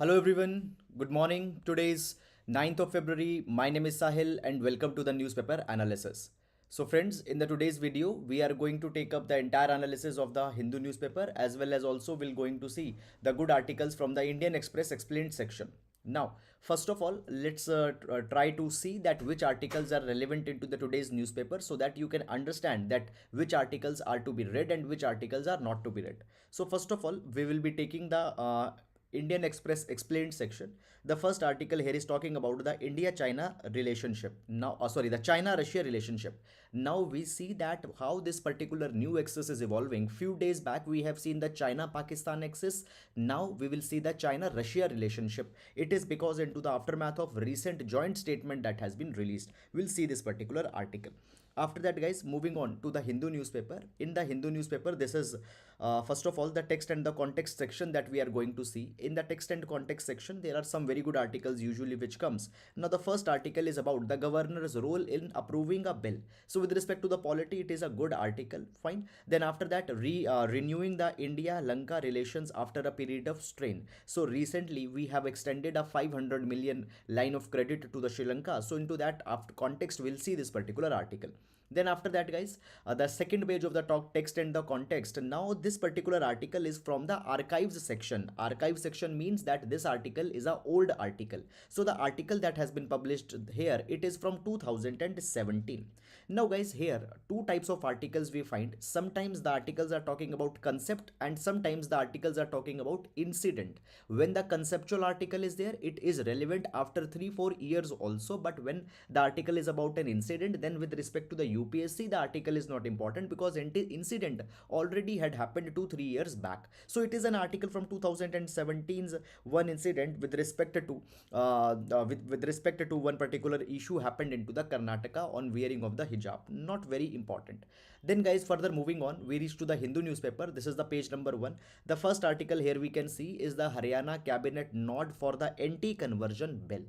Hello everyone, good morning. Today is 9th of February. My name is Sahil and welcome to the newspaper analysis. So friends, in the today's video, we are going to take up the entire analysis of the Hindu newspaper as well as also we're going to see the good articles from the Indian Express explained section. Now, first of all, let's try to see that which articles are relevant into the today's newspaper so that you can understand that which articles are to be read and which articles are not to be read. So first of all, we will be taking the Indian Express explained section. The first article here is talking about the India-China relationship. Now, the China-Russia relationship. Now we see that how this particular new axis is evolving. Few days back we have seen the China-Pakistan axis. Now we will see the China-Russia relationship. It is because into the aftermath of recent joint statement that has been released. We'll see this particular article. After that, guys, moving on to the Hindu newspaper. In the Hindu newspaper, this is first of all the text and the context section that we are going to see. In the text and context section, there are some very good articles usually which comes. Now the first article is about the governor's role in approving a bill. So with respect to the polity, it is a good article, fine. Then after that, renewing the India-Lanka relations after a period of strain. So recently we have extended a 500 million line of credit to the Sri Lanka. So into that after context, we'll see this particular article. Then after that, guys, the second page of the talk text and the context. Now this particular article is from the archives section. Archive section means that this article is a old article. So the article that has been published here, it is from 2017. Now guys, here two types of articles we find. Sometimes the articles are talking about concept and sometimes the articles are talking about incident. When the conceptual article is there, it is relevant after 3-4 years also. But when the article is about an incident, then with respect to the UPSC, the article is not important because incident already had happened 2-3 years back. So it is an article from 2017's one incident with respect to with respect to one particular issue happened into the Karnataka on wearing of the hijab. Not very important. Then guys, further moving on, we reach to the Hindu newspaper. This is the page number 1. The first article here we can see is the Haryana cabinet nod for the anti-conversion bill.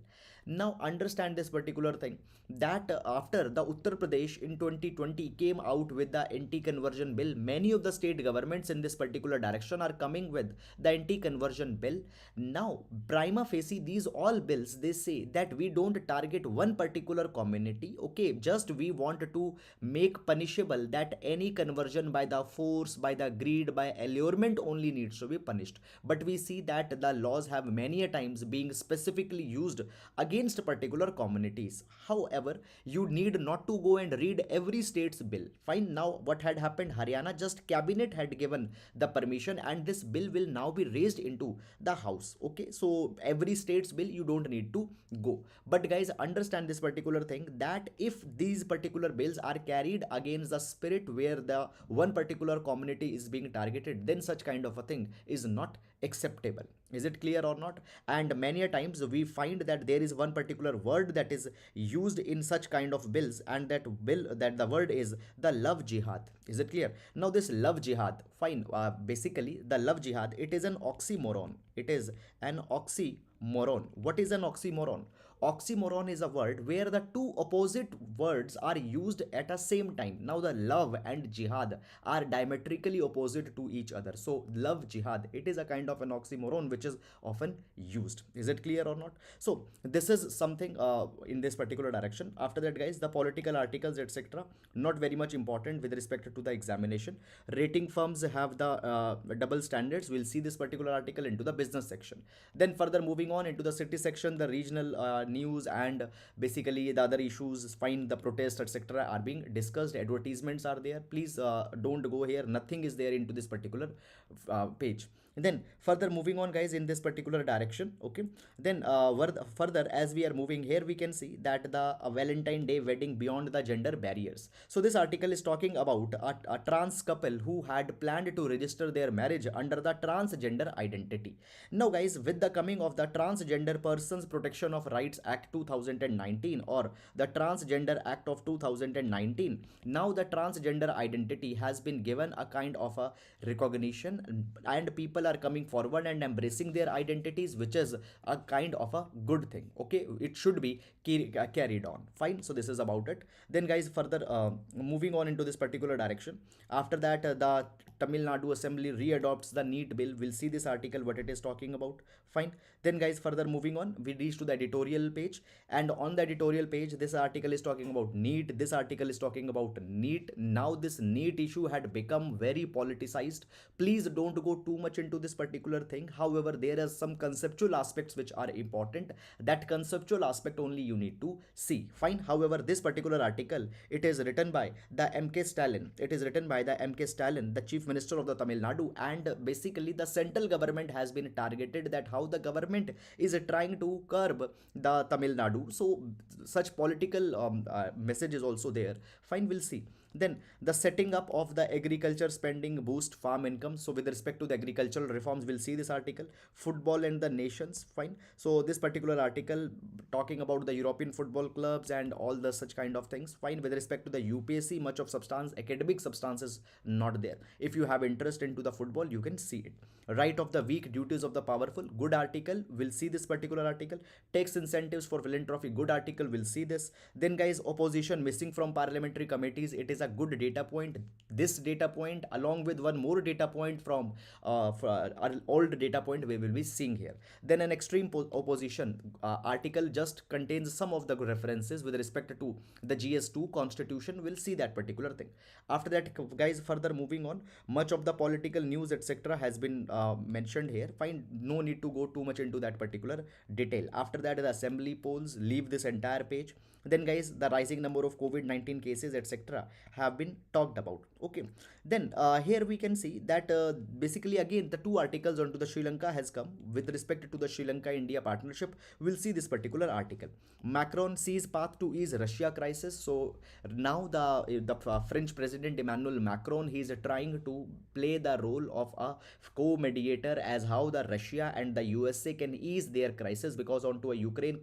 Now understand this particular thing that after the Uttar Pradesh in 2020 came out with the anti-conversion bill, many of the state governments in this particular direction are coming with the anti-conversion bill. Now prima facie these all bills, they say that we don't target one particular community, okay, just we want to make punishable that any conversion by the force, by the greed, by allurement only needs to be punished. But we see that the laws have many a times being specifically used against particular communities. However, you need not to go and read every state's bill. Fine. Now what had happened, Haryana just cabinet had given the permission and this bill will now be raised into the house. Okay, so every state's bill you don't need to go. But guys, understand this particular thing that if these particular bills are carried against the spirit where the one particular community is being targeted, then such kind of a thing is not acceptable. Is it clear or not? And many a times we find that there is one particular word that is used in such kind of bills, and that the word is the love jihad. Is it clear? Now this love jihad, fine, basically the love jihad, it is an oxymoron. It is an oxymoron. What is an oxymoron? Oxymoron is a word where the two opposite words are used at a same time. Now the love and jihad are diametrically opposite to each other. So love jihad, it is a kind of an oxymoron which is often used. Is it clear or not? So this is something in this particular direction. After that, guys, the political articles etc., not very much important with respect to the examination. Rating firms have the double standards. We'll see this particular article into the business section. Then further moving on into the city section, the regional news and basically the other issues, find the protest etc., are being discussed. Advertisements are there. Please don't go here. Nothing is there into this particular page. And then further moving on, guys, in this particular direction, okay, then further as we are moving here, we can see that the Valentine Day wedding beyond the gender barriers. So this article is talking about a trans couple who had planned to register their marriage under the transgender identity. Now guys, with the coming of the Transgender Persons Protection of Rights Act 2019 or the Transgender Act of 2019, now the transgender identity has been given a kind of a recognition and people are coming forward and embracing their identities, which is a kind of a good thing. Okay, it should be carried on. Fine. So this is about it. Then guys, further moving on into this particular direction. After that, the Tamil Nadu Assembly readopts the NEET bill. We'll see this article, what it is talking about. Fine. Then guys, further moving on, we reach to the editorial page, and on the editorial page, this article is talking about NEET. This article is talking about NEET. Now this NEET issue had become very politicized. Please don't go too much into this particular thing. However, there are some conceptual aspects which are important. That conceptual aspect only you need to see. Fine. However, this particular article, it is written by the MK Stalin. It is written by the MK Stalin, the Chief Minister of the Tamil Nadu, and basically the central government has been targeted, that how the government is trying to curb the Tamil Nadu. So such political message is also there. Fine, we'll see. Then the setting up of the agriculture spending boost farm income. So with respect to the agricultural reforms, we'll see this article. Football and the nations. Fine. So this particular article talking about the European football clubs and all the such kind of things. Fine. With respect to the UPSC, much of substance, academic substance is not there. If you have interest into the football, you can see it. Right of the weak, duties of the powerful. Good article. We'll see this particular article. Tax incentives for philanthropy. Good article. We'll see this. Then guys, opposition missing from parliamentary committees. It is a good data point. This data point along with one more data point from an old data point we will be seeing here. Then an extreme opposition article just contains some of the references with respect to the GS2 constitution. We'll see that particular thing. After that guys, further moving on, much of the political news etc has been mentioned here. Fine, no need to go too much into that particular detail. After that, the assembly polls, leave this entire page. Then guys, the rising number of COVID-19 cases etc have been talked about. Okay, then here we can see that basically again the two articles onto the Sri Lanka has come with respect to the Sri Lanka India partnership. We'll see this particular article. Macron sees path to ease Russia crisis. So now the French president Emmanuel Macron, he is trying to play the role of a co-mediator as how the Russia and the USA can ease their crisis, because onto a Ukraine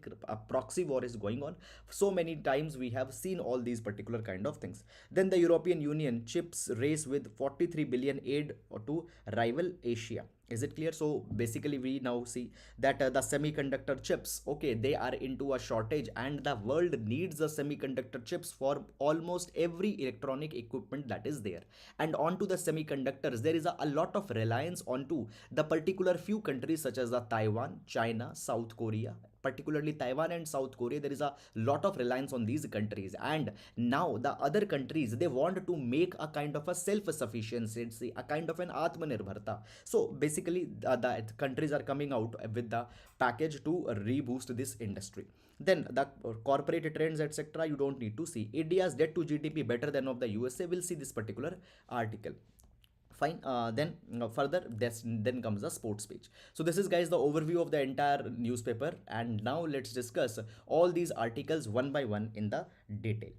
proxy war is going on. So many times we have seen all these particular kind of things. Then the European Union chips race with 43 billion aid to rival Asia. Is it clear? So basically we now see that the semiconductor chips, okay, they are into a shortage, and the world needs the semiconductor chips for almost every electronic equipment that is there. And onto the semiconductors, there is a lot of reliance onto the particular few countries such as the Taiwan, China, South Korea. Particularly Taiwan and South Korea, there is a lot of reliance on these countries, and now the other countries, they want to make a kind of a self-sufficiency, a kind of an Atmanirbharta. So basically the countries are coming out with the package to reboost this industry. Then the corporate trends etc you don't need to see. India's debt to GDP better than of the USA. We'll see this particular article. Fine. Then further then comes the sports page. So this is guys the overview of the entire newspaper, and now let's discuss all these articles one by one in the detail.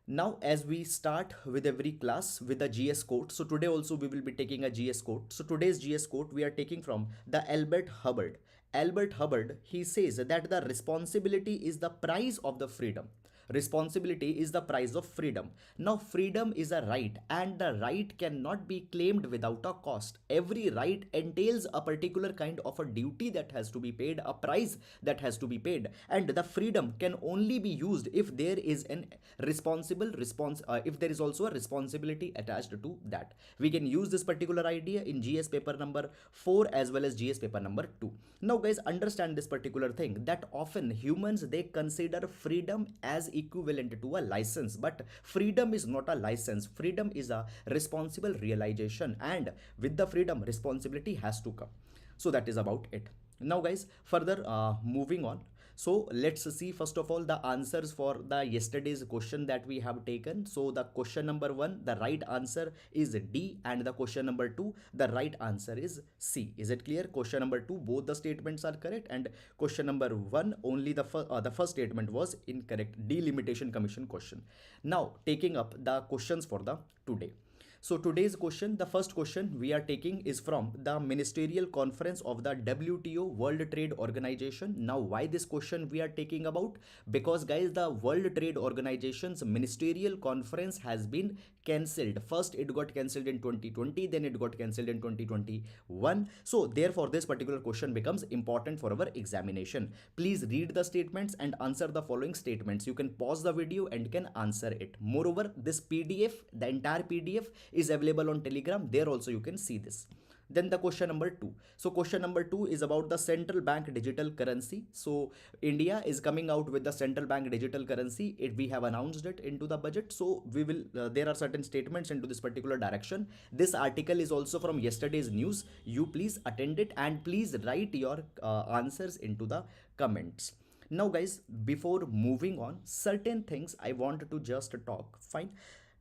Now as we start with every class with the GS quote, so today also we will be taking a GS quote. So today's GS quote we are taking from the Albert Hubbard. Albert Hubbard, he says that the responsibility is the price of the freedom. Responsibility is the price of freedom. Now freedom is a right, and the right cannot be claimed without a cost. Every right entails a particular kind of a duty that has to be paid, a price that has to be paid, and the freedom can only be used if there is an responsible response, if there is also a responsibility attached to that. We can use this particular idea in GS paper number 4 as well as GS paper number 2. Now guys, understand this particular thing, that often humans, they consider freedom as equivalent to a license, but freedom is not a license. Freedom is a responsible realization, and with the freedom, responsibility has to come. So that is about it. Now guys, further moving on. So let's see first of all the answers for the yesterday's question that we have taken. So the question number 1, the right answer is D, and the question number 2, the right answer is C. Is it clear? Question number 2, both the statements are correct, and question number 1, only the first statement was incorrect. Delimitation Commission question. Now taking up the questions for the today. So today's question, the first question we are taking is from the Ministerial Conference of the WTO, World Trade Organization. Now why this question we are taking about? Because guys, the World Trade Organization's Ministerial Conference has been cancelled. First it got cancelled in 2020, then it got cancelled in 2021. So therefore this particular question becomes important for our examination. Please read the statements and answer the following statements. You can pause the video and can answer it. Moreover, this PDF, the entire PDF is available on Telegram. There also you can see this. Then the question number two. So question number two is about the central bank digital currency. So India is coming out with the central bank digital currency. We have announced it into the budget. So we will. There are certain statements into this particular direction. This article is also from yesterday's news. You please attend it and please write your answers into the comments. Now, guys, before moving on, certain things I want to just talk. Fine.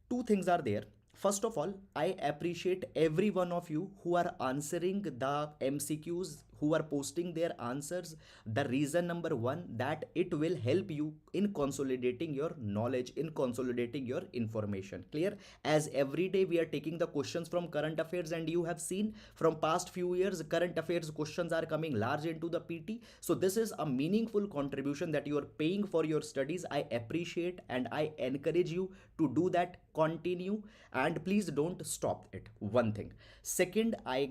Two things are there. First of all, I appreciate every one of you who are answering the MCQs, who are posting their answers. The reason number one, that it will help you in consolidating your knowledge, in consolidating your information. Clear? As every day we are taking the questions from current affairs, and you have seen from past few years current affairs questions are coming large into the PT. So this is a meaningful contribution that you are paying for your studies. I appreciate and I encourage you to do that. Continue and please don't stop it. One thing. Second, I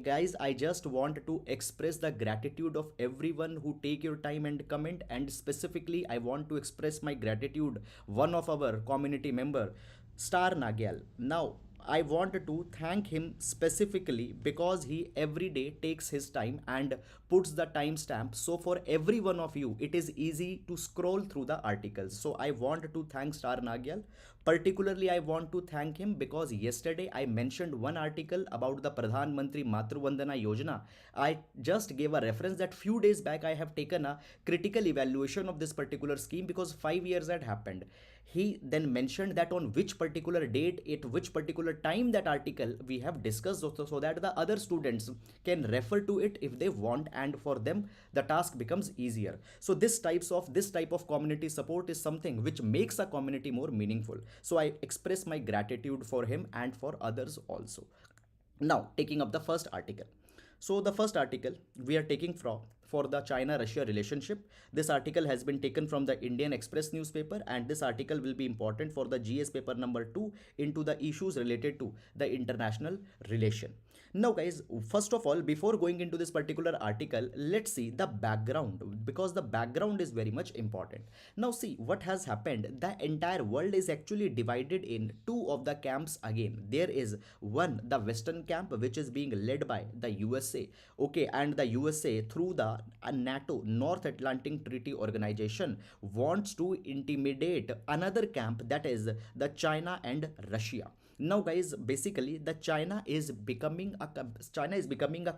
just want to express the gratitude of everyone who take your time and comment, and specifically I want to express my gratitude one of our community member, Star Nagyal. Now I want to thank him specifically because he every day takes his time and puts the timestamp. So for every one of you, it is easy to scroll through the articles. So I want to thank Star Nagyal. Particularly, I want to thank him because yesterday I mentioned one article about the Pradhan Mantri Matru Vandana Yojana. I just gave a reference that few days back I have taken a critical evaluation of this particular scheme because 5 years had happened. He then mentioned that on which particular date, at which particular time that article we have discussed, so that the other students can refer to it if they want, and for them the task becomes easier. So this type of community support is something which makes a community more meaningful. So I express my gratitude for him and for others also. Now taking up the first article. So the first article we are taking from for the China-Russia relationship. This article has been taken from the Indian Express newspaper, and this article will be important for the GS paper number 2 into the issues related to the international relation. Now guys, first of all, before going into this particular article, let's see the background, because the background is very much important. Now see what has happened. The entire world is actually divided in two of the camps again. There is one, the Western camp, which is being led by the USA. Okay, and the USA through the NATO, North Atlantic Treaty Organization, wants to intimidate another camp, that is the China and Russia. Now guys, basically the China is becoming a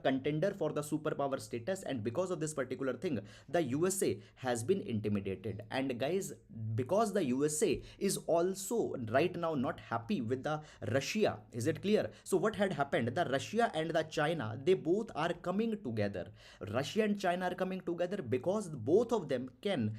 contender for the superpower status, and because of this particular thing the USA has been intimidated. And guys, because the USA is also right now not happy with the Russia, is it clear? So what had happened, the Russia and the China, they both are coming together. Russia and China are coming together because both of them can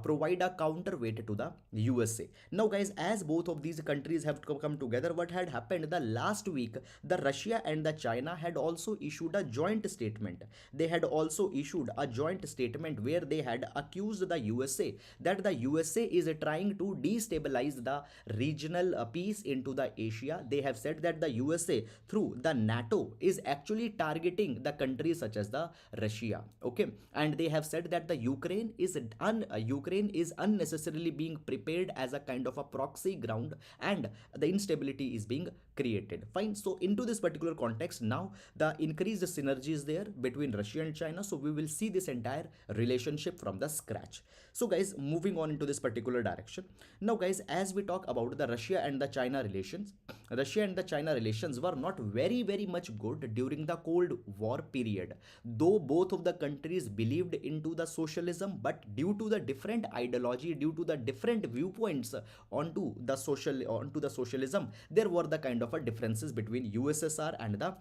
provide a counterweight to the USA. Now guys, as both of these countries have come together, what had happened, the last week the Russia and the China had also issued a joint statement. They had also issued a joint statement where they had accused the USA that the USA is trying to destabilize the regional peace into the Asia. They have said that the USA through the NATO is actually targeting the countries such as the Russia. Okay, and they have said that the Ukraine is unnecessarily being prepared as a kind of a proxy ground, and the instability is being created. Fine. So into this particular context, now the increased synergy is there between Russia and China. So we will see this entire relationship from the scratch. So guys, moving on into this particular direction. Now guys, as we talk about the Russia and the China relations, Russia and the China relations were not very much good during the Cold War period. Though both of the countries believed into the socialism, but due to the different ideology, due to the different viewpoints onto the socialism, there were the kind of a differences between USSR and the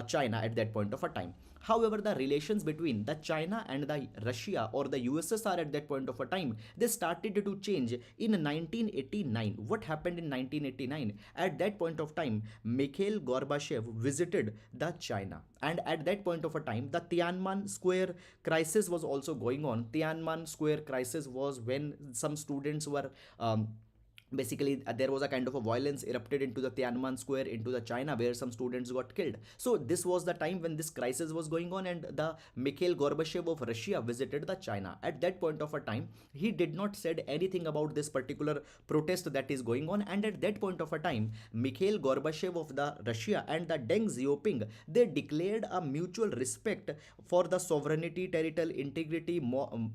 China at that point of a time. However, the relations between the China and the Russia or the USSR at that point of a time, they started to change in 1989. What happened in 1989? At that point of time, Mikhail Gorbachev visited the China, and at that point of a time, the Tiananmen Square crisis was also going on. Tiananmen Square crisis was when some students were basically there was a kind of a violence erupted into the Tiananmen Square into the China, where some students got killed. So this was the time when this crisis was going on, and the Mikhail Gorbachev of Russia visited the China. At that point of a time, he did not said anything about this particular protest that is going on, and at that point of a time, Mikhail Gorbachev of the Russia and the Deng Xiaoping, they declared a mutual respect for the sovereignty, territorial integrity,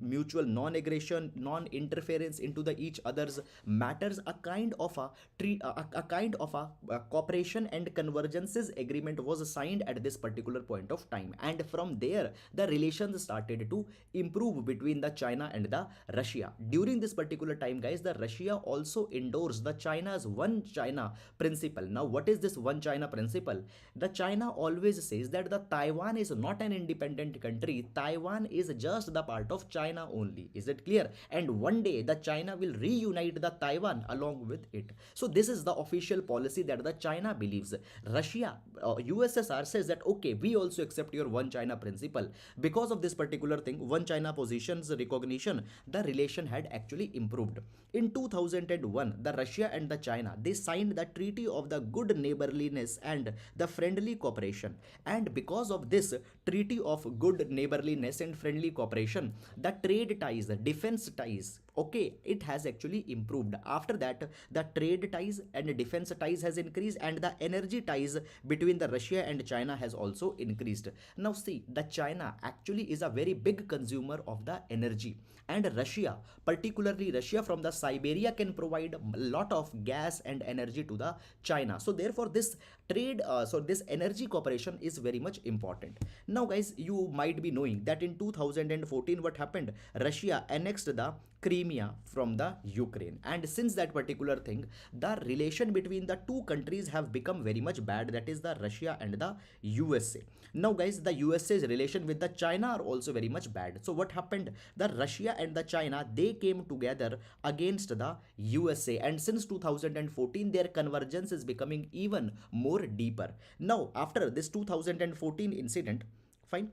mutual non-aggression, non-interference into the each other's matters, a kind of a kind of a cooperation and convergences agreement was signed at this particular point of time, and from there the relations started to improve between the China and the Russia. During this particular time, guys, the Russia also endorsed the China's one China principle. Now what is this one China principle? The China always says that the Taiwan is not an independent country. Taiwan is just the part of China only. Is it clear? And one day the China will reunite the Taiwan along with it. So this is the official policy that the China believes. Russia, USSR says that okay, we also accept your one China principle. Because of this particular thing, one China position's recognition, the relation had actually improved. In 2001, the Russia and the China, they signed the Treaty of the Good Neighborliness and the Friendly Cooperation. And because of this Treaty of Good Neighborliness and Friendly Cooperation, the trade ties, the defense ties, okay, it has actually improved. After that, the trade ties and defense ties has increased, and the energy ties between the Russia and China has also increased. Now see, the China actually is a very big consumer of the energy, and Russia, particularly Russia from the Siberia, can provide a lot of gas and energy to the China. So therefore this trade, so this energy cooperation is very much important. Now guys, you might be knowing that in 2014 what happened? Russia annexed the Crimea from the Ukraine, and since that particular thing, the relation between the two countries have become very much bad, that is the Russia and the USA. Now guys, the USA's relation with the China are also very much bad. So what happened? The Russia and the China, they came together against the USA, and since 2014 their convergence is becoming even more deeper. Now after this 2014 incident, fine,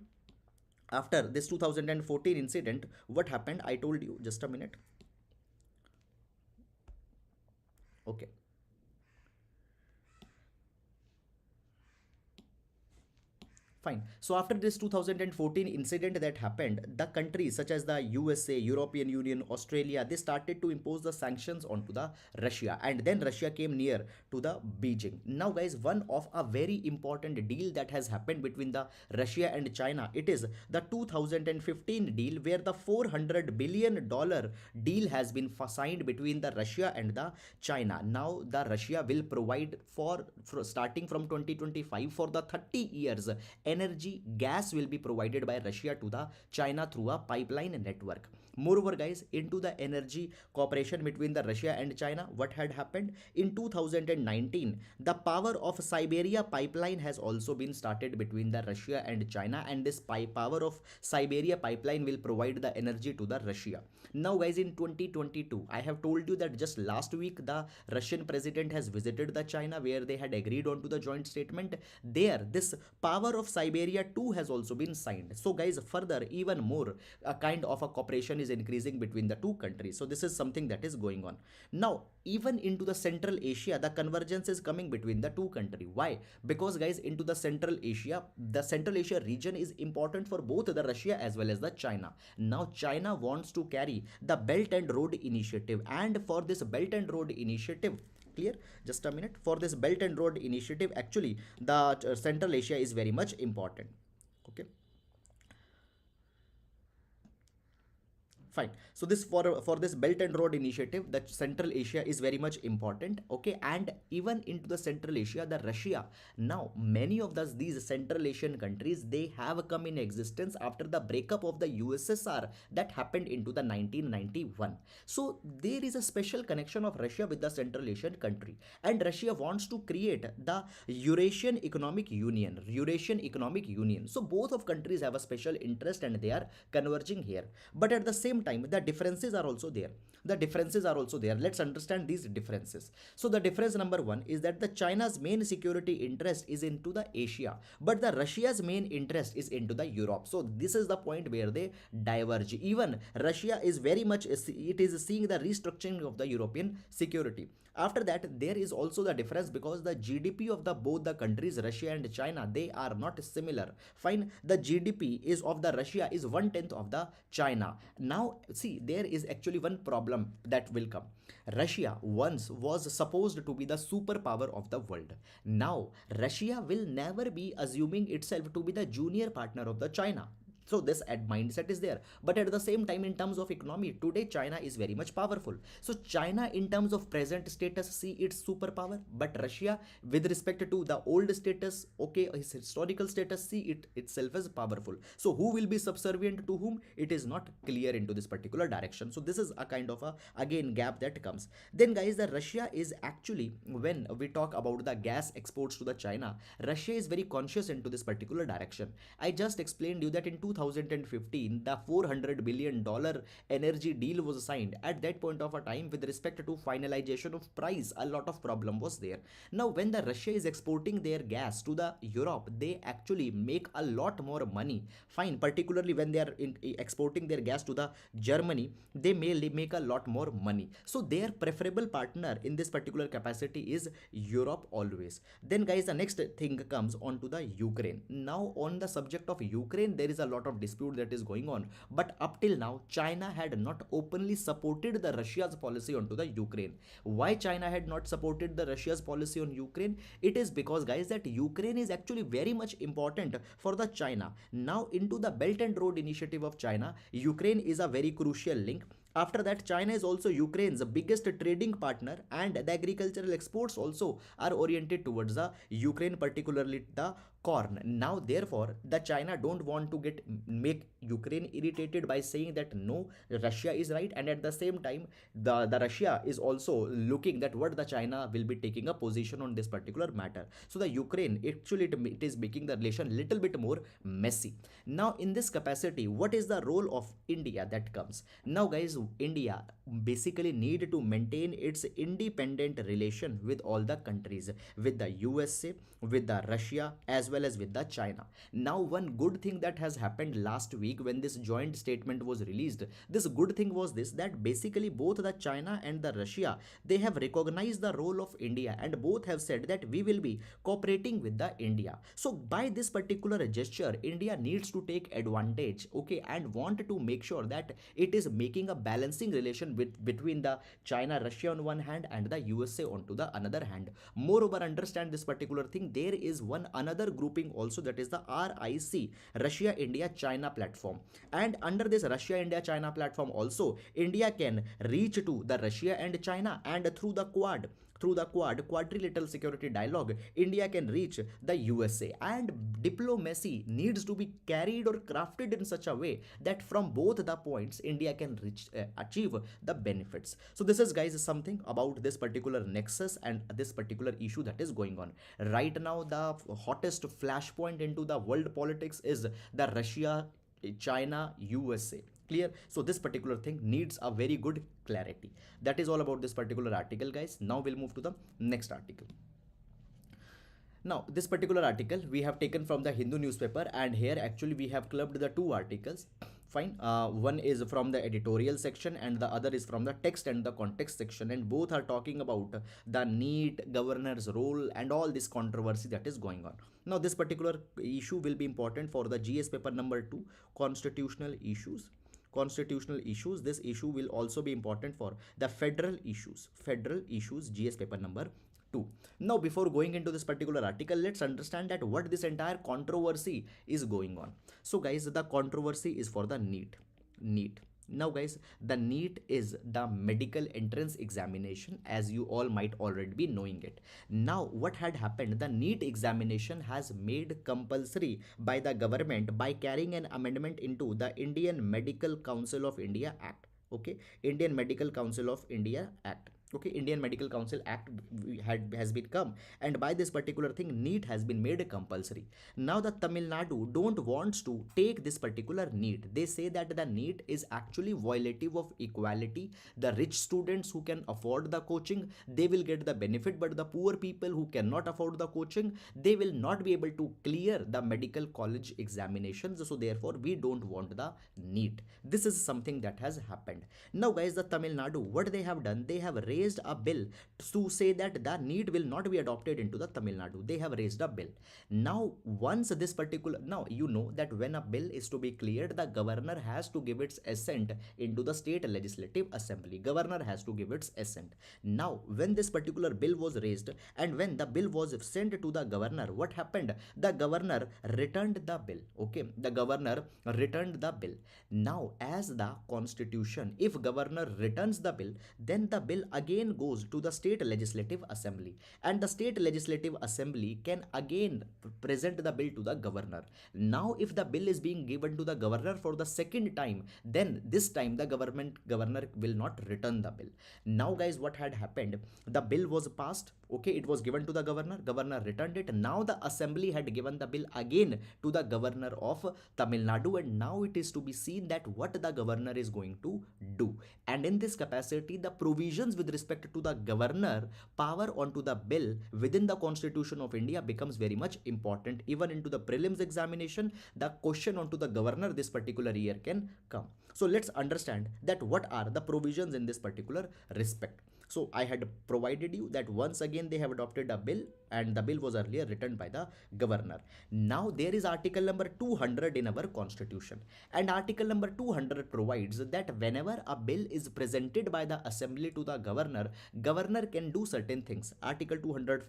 after this 2014 incident, what happened? I told you, just a minute. Okay. Fine. So after this 2014 incident that happened, the countries such as the USA, European Union, Australia, they started to impose the sanctions onto the Russia, and then Russia came near to the Beijing. Now guys, one of a very important deal that has happened between the Russia and China, it is the 2015 deal, where the $400 billion deal has been signed between the Russia and the China. Now the Russia will provide for starting from 2025 for the 30 years, energy gas will be provided by Russia to the China through a pipeline network. Moreover guys, into the energy cooperation between the Russia and China, what had happened in 2019, the power of Siberia pipeline has also been started between the Russia and China, and this power of Siberia pipeline will provide the energy to the Russia. Now guys, in 2022, I have told you that just last week the Russian president has visited the China, where they had agreed on to the joint statement. There this power of Siberia 2 has also been signed. So guys, further even more a kind of a cooperation is increasing between the two countries. So this is something that is going on. Now even into the Central Asia, the convergence is coming between the two countries. Why? Because guys, into the Central Asia, the Central Asia region is important for both the Russia as well as the China. Now China wants to carry the Belt and Road Initiative, and for this Belt and Road Initiative, clear, just a minute, for this Belt and Road Initiative, actually the Central Asia is very much important. Okay, fine. So this for this Belt and Road Initiative, that Central Asia is very much important. Okay, and even into the Central Asia, the Russia, now many of these Central Asian countries, they have come in existence after the breakup of the USSR that happened into the 1991. So there is a special connection of Russia with the Central Asian country, and Russia wants to create the Eurasian Economic Union. So both of countries have a special interest and they are converging here. But at the same same time, the differences are also there. Let's understand these differences. So the difference number one is that the China's main security interest is into the Asia, but the Russia's main interest is into the Europe. So this is the point where they diverge. Even Russia is very much, it is seeing the restructuring of the European security. After that, there is also the difference because the GDP of the both the countries, Russia and China, they are not similar. Fine, the GDP is of the Russia is 1/10 of the China. Now see, there is actually one problem that will come. Russia once was supposed to be the superpower of the world. Now Russia will never be assuming itself to be the junior partner of the China. So this mindset is there, but at the same time, in terms of economy, today China is very much powerful. So China in terms of present status see its superpower, but Russia with respect to the old status, okay, his historical status, see it itself as powerful. So who will be subservient to whom, it is not clear into this particular direction. So this is a kind of a again gap that comes. Then guys, the Russia is actually, when we talk about the gas exports to the China, Russia is very conscious into this particular direction. I just explained you that in 2015 the $400 billion energy deal was signed. At that point of a time, with respect to finalization of price, a lot of problem was there. Now when the Russia is exporting their gas to the Europe, they actually make a lot more money. Fine, particularly when they are exporting their gas to the Germany, they may make a lot more money. So their preferable partner in this particular capacity is Europe always. Then guys, the next thing comes on to the Ukraine. Now on the subject of Ukraine, there is a lot of dispute that is going on, but up till now China had not openly supported the Russia's policy onto the Ukraine. Why China had not supported the Russia's policy on Ukraine? It is because guys, that Ukraine is actually very much important for the China. Now into the Belt and Road Initiative of China, Ukraine is a very crucial link. After that, China is also Ukraine's biggest trading partner, and the agricultural exports also are oriented towards the Ukraine, particularly the corn. Now therefore, the China don't want to make Ukraine irritated by saying that no, Russia is right, and at the same time the Russia is also looking that what the China will be taking a position on this particular matter. So the Ukraine actually, it is making the relation little bit more messy. Now in this capacity, what is the role of India that comes? Now guys, India basically need to maintain its independent relation with all the countries, with the USA, with the Russia, as well as with the China. Now one good thing that has happened last week when this joint statement was released, this good thing was this, that basically both the China and the Russia, they have recognized the role of India, and both have said that we will be cooperating with the India. So by this particular gesture, India needs to take advantage, okay, and want to make sure that it is making a balancing relation between the China, Russia on one hand and the USA onto the another hand. Moreover, understand this particular thing, there is one another grouping also, that is the RIC, Russia India China platform, and under this Russia India China platform also, India can reach to the Russia and China, and through the quadrilateral security dialogue, India can reach the USA. And diplomacy needs to be carried or crafted in such a way that from both the points India can achieve the benefits. So this is guys something about this particular nexus and this particular issue that is going on right now. The hottest flashpoint into the world politics is the Russia, China, USA. Clear? So this particular thing needs a very good clarity. That is all about this particular article, guys. Now we'll move to the next article. Now this particular article we have taken from the Hindu newspaper, and here actually we have clubbed the two articles. Fine, one is from the editorial section and the other is from the text and the context section, and both are talking about the NEET, governor's role, and all this controversy that is going on. Now this particular issue will be important for the GS paper number 2, constitutional issues. This issue will also be important for the federal issues, GS paper number 2. Now before going into this particular article, let's understand that what this entire controversy is going on. So guys, the controversy is for the NEET. Now guys, the NEET is the medical entrance examination, as you all might already be knowing it. Now what had happened, the NEET examination has made compulsory by the government by carrying an amendment into the Indian Medical Council of India Act. Okay, Indian Medical Council of India Act. Okay, Indian Medical Council Act has been come, and by this particular thing NEET has been made compulsory. Now the Tamil Nadu don't wants to take this particular NEET. They say that the NEET is actually violative of equality. The rich students who can afford the coaching, they will get the benefit, but the poor people who cannot afford the coaching, they will not be able to clear the medical college examinations. So therefore we don't want the NEET. This is something that has happened. Now guys, the Tamil Nadu, what they have done, they have raised a bill to say that the NEET will not be adopted into the Tamil Nadu. They have raised a bill. Now once this particular, now you know that when a bill is to be cleared, the governor has to give its assent into the state legislative assembly. Governor has to give its assent. Now when this particular bill was raised and when the bill was sent to the governor, what happened? The governor returned the bill. Okay, the governor returned the bill. Now as the constitution, if governor returns the bill, then the bill again goes to the state legislative assembly, and the state legislative assembly can again present the bill to the governor. Now if the bill is being given to the governor for the second time, then this time the governor will not return the bill. Now guys, what had happened? The bill was passed. Okay, it was given to the governor returned it. Now the assembly had given the bill again to the governor of Tamil Nadu, and now it is to be seen that what the governor is going to do. And in this capacity, the provisions with respect to the governor power onto the bill within the Constitution of India becomes very much important. Even into the prelims examination, the question onto the governor this particular year can come. So let's understand that what are the provisions in this particular respect. So I had provided you that once again they have adopted a bill, and the bill was earlier written by the governor. Now there is article number 200 in our constitution, and article number 200 provides that whenever a bill is presented by the assembly to the governor, governor can do certain things. Article 200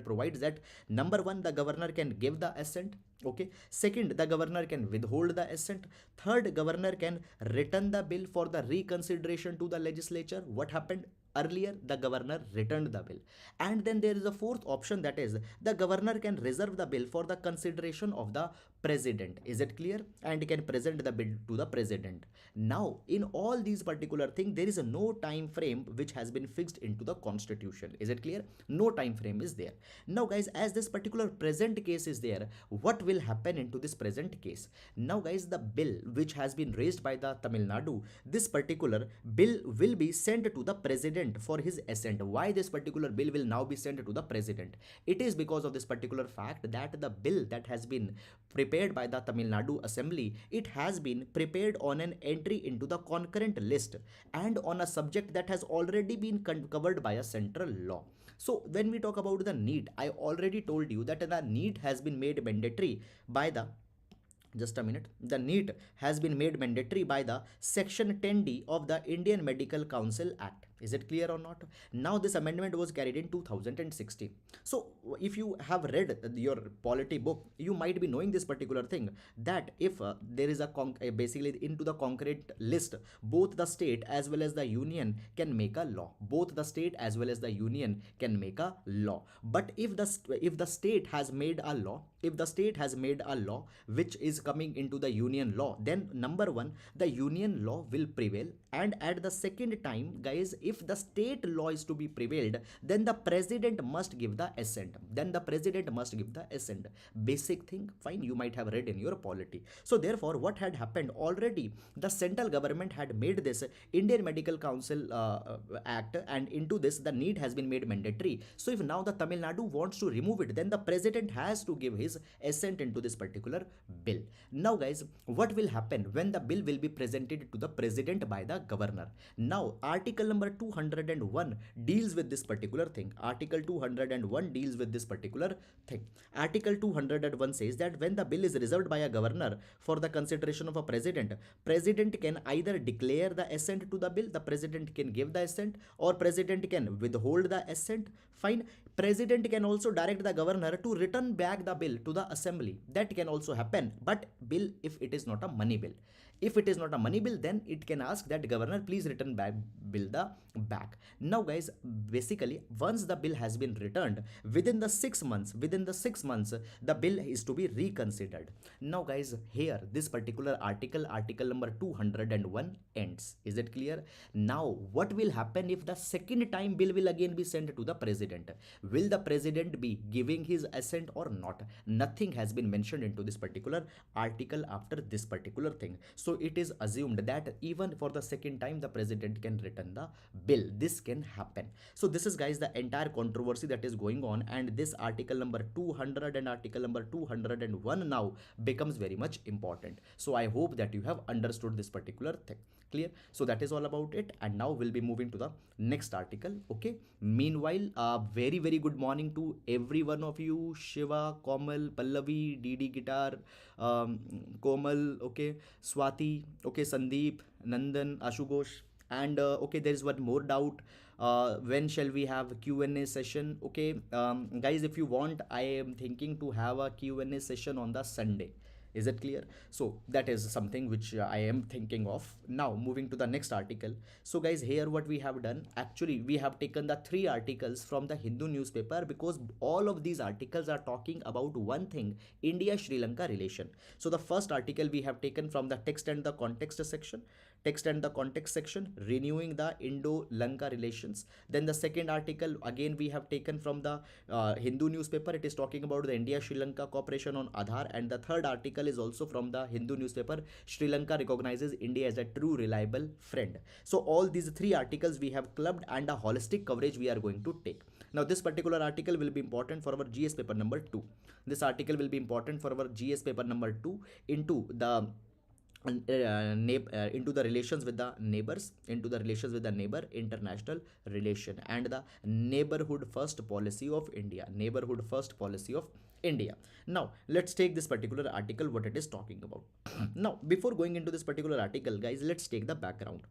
provides that number one, the governor can give the assent. Okay, second, the governor can withhold the assent. Third, governor can return the bill for the reconsideration to the legislature. What happened? Earlier, the governor returned the bill. And then there is a fourth option, that is the governor can reserve the bill for the consideration of the president. Is it clear? And can present the bill to the president. Now, in all these particular things, there is a no time frame which has been fixed into the constitution. Is it clear? No time frame is there. Now guys, as this particular present case is there, what will happen into this present case? Now guys, the bill which has been raised by the Tamil Nadu, this particular bill will be sent to the president for his assent. Why this particular bill will now be sent to the president? It is because of this particular fact that the bill that has been prepared by the Tamil Nadu assembly, it has been prepared on an entry into the concurrent list and on a subject that has already been covered by a central law. So when we talk about the NEET, I already told you that the NEET has been made mandatory by the, just a minute, the NEET has been made mandatory by the section 10D of the Indian Medical Council Act. Is it clear or not? Now this amendment was carried in 2016. So if you have read your polity book, you might be knowing this particular thing, that if there is a basically into the concrete list, both the state as well as the union can make a law. Both the state as well as the union can make a law. But if the state has made a law, if the state has made a law which is coming into the union law, then number one, the union law will prevail. And at the second time, guys, if the state law is to be prevailed, then the president must give the assent. Then the president must give the assent. Basic thing, fine, you might have read in your polity. So therefore, what had happened already, the central government had made this Indian Medical Council Act, and into this the NEET has been made mandatory. So if now the Tamil Nadu wants to remove it, then the president has to give his assent into this particular bill. Now guys, what will happen when the bill will be presented to the president by the governor? Now article number 201 deals with this particular thing. Article 201 deals with this particular thing. Article 201 says that when the bill is reserved by a governor for the consideration of a president, president can either declare the assent to the bill, the president can give the assent, or president can withhold the assent. Fine. President can also direct the governor to return back the bill to the assembly. That can also happen. But bill, if it is not a money bill, If it is not a money bill, then it can ask that governor, please return back bill the back. Now guys, basically once the bill has been returned, within the 6 months, the bill is to be reconsidered. Now guys, here this particular article number 201 ends. Is it clear? Now what will happen if the second time bill will again be sent to the president? Will the president be giving his assent or not? Nothing has been mentioned into this particular article after this particular thing. So it is assumed that even for the second time the president can return the bill. This can happen. So this is guys the entire controversy that is going on, and this article number 200 and article number 201 now becomes very much important. So I hope that you have understood this particular thing. Clear? So that is all about it, and now we'll be moving to the next article. Okay, meanwhile, very good morning to every one of you: Shiva, Komal, Pallavi, Didi Guitar, Komal, okay, Swati, okay, Sandeep, Nandan, Ashugosh, and okay, there is one more doubt. When shall we have Q&A session? Okay, guys, if you want, I am thinking to have a Q&A session on the Sunday. Is it clear? So that is something which I am thinking of. Now moving to the next article. So guys, here what we have done, actually we have taken the 3 articles from the Hindu newspaper, because all of these articles are talking about one thing: India Sri Lanka relation. So the first article we have taken from the text and the context section, renewing the Indo-Lanka relations. Then the second article again we have taken from the Hindu newspaper. It is talking about the India Sri Lanka cooperation on Aadhaar. And the third article is also from the Hindu newspaper: Sri Lanka recognizes India as a true reliable friend. So all these 3 articles we have clubbed, and a holistic coverage we are going to take. Now this particular article will be important for our GS paper number 2. This article will be important for our GS paper number 2 into the into the relations with the neighbors, international relation, and the neighborhood first policy of India. Now let's take this particular article, what it is talking about. Now before going into this particular article, guys, let's take the background.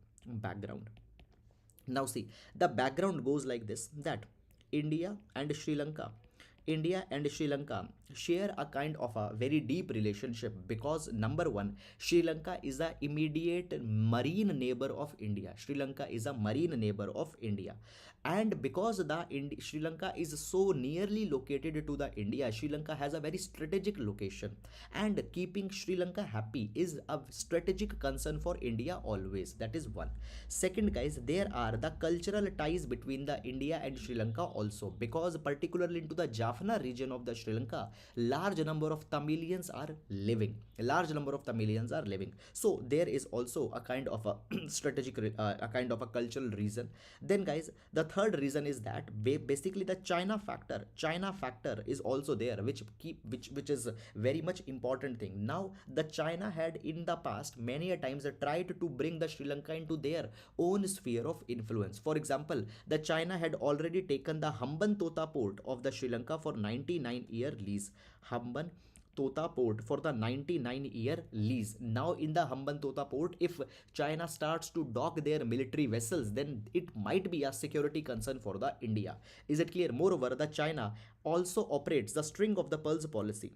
Now see, the background goes like this: that India and Sri Lanka India and Sri Lanka share a kind of a very deep relationship, because number one, Sri Lanka is a immediate marine neighbor of India. And because Sri Lanka is so nearly located to the India, Sri Lanka has a very strategic location, and keeping Sri Lanka happy is a strategic concern for India always. That is one. Second, guys, there are the cultural ties between the India and Sri Lanka also, because particularly into the Jaffna region of the Sri Lanka, large number of Tamilians are living. So there is also a kind of a strategic, a kind of a cultural reason. Then, guys, the third reason is that basically the China factor is also there, which is very much important thing. Now the China had in the past many a times tried to bring the Sri Lanka into their own sphere of influence. For example, the China had already taken the Hambantota port of the Sri Lanka for 99-year lease. Tota port for the 99-year lease. Now in the Hambantota port, if China starts to dock their military vessels, then it might be a security concern for the India. Is it clear? Moreover, the China also operates the string of the pearls policy.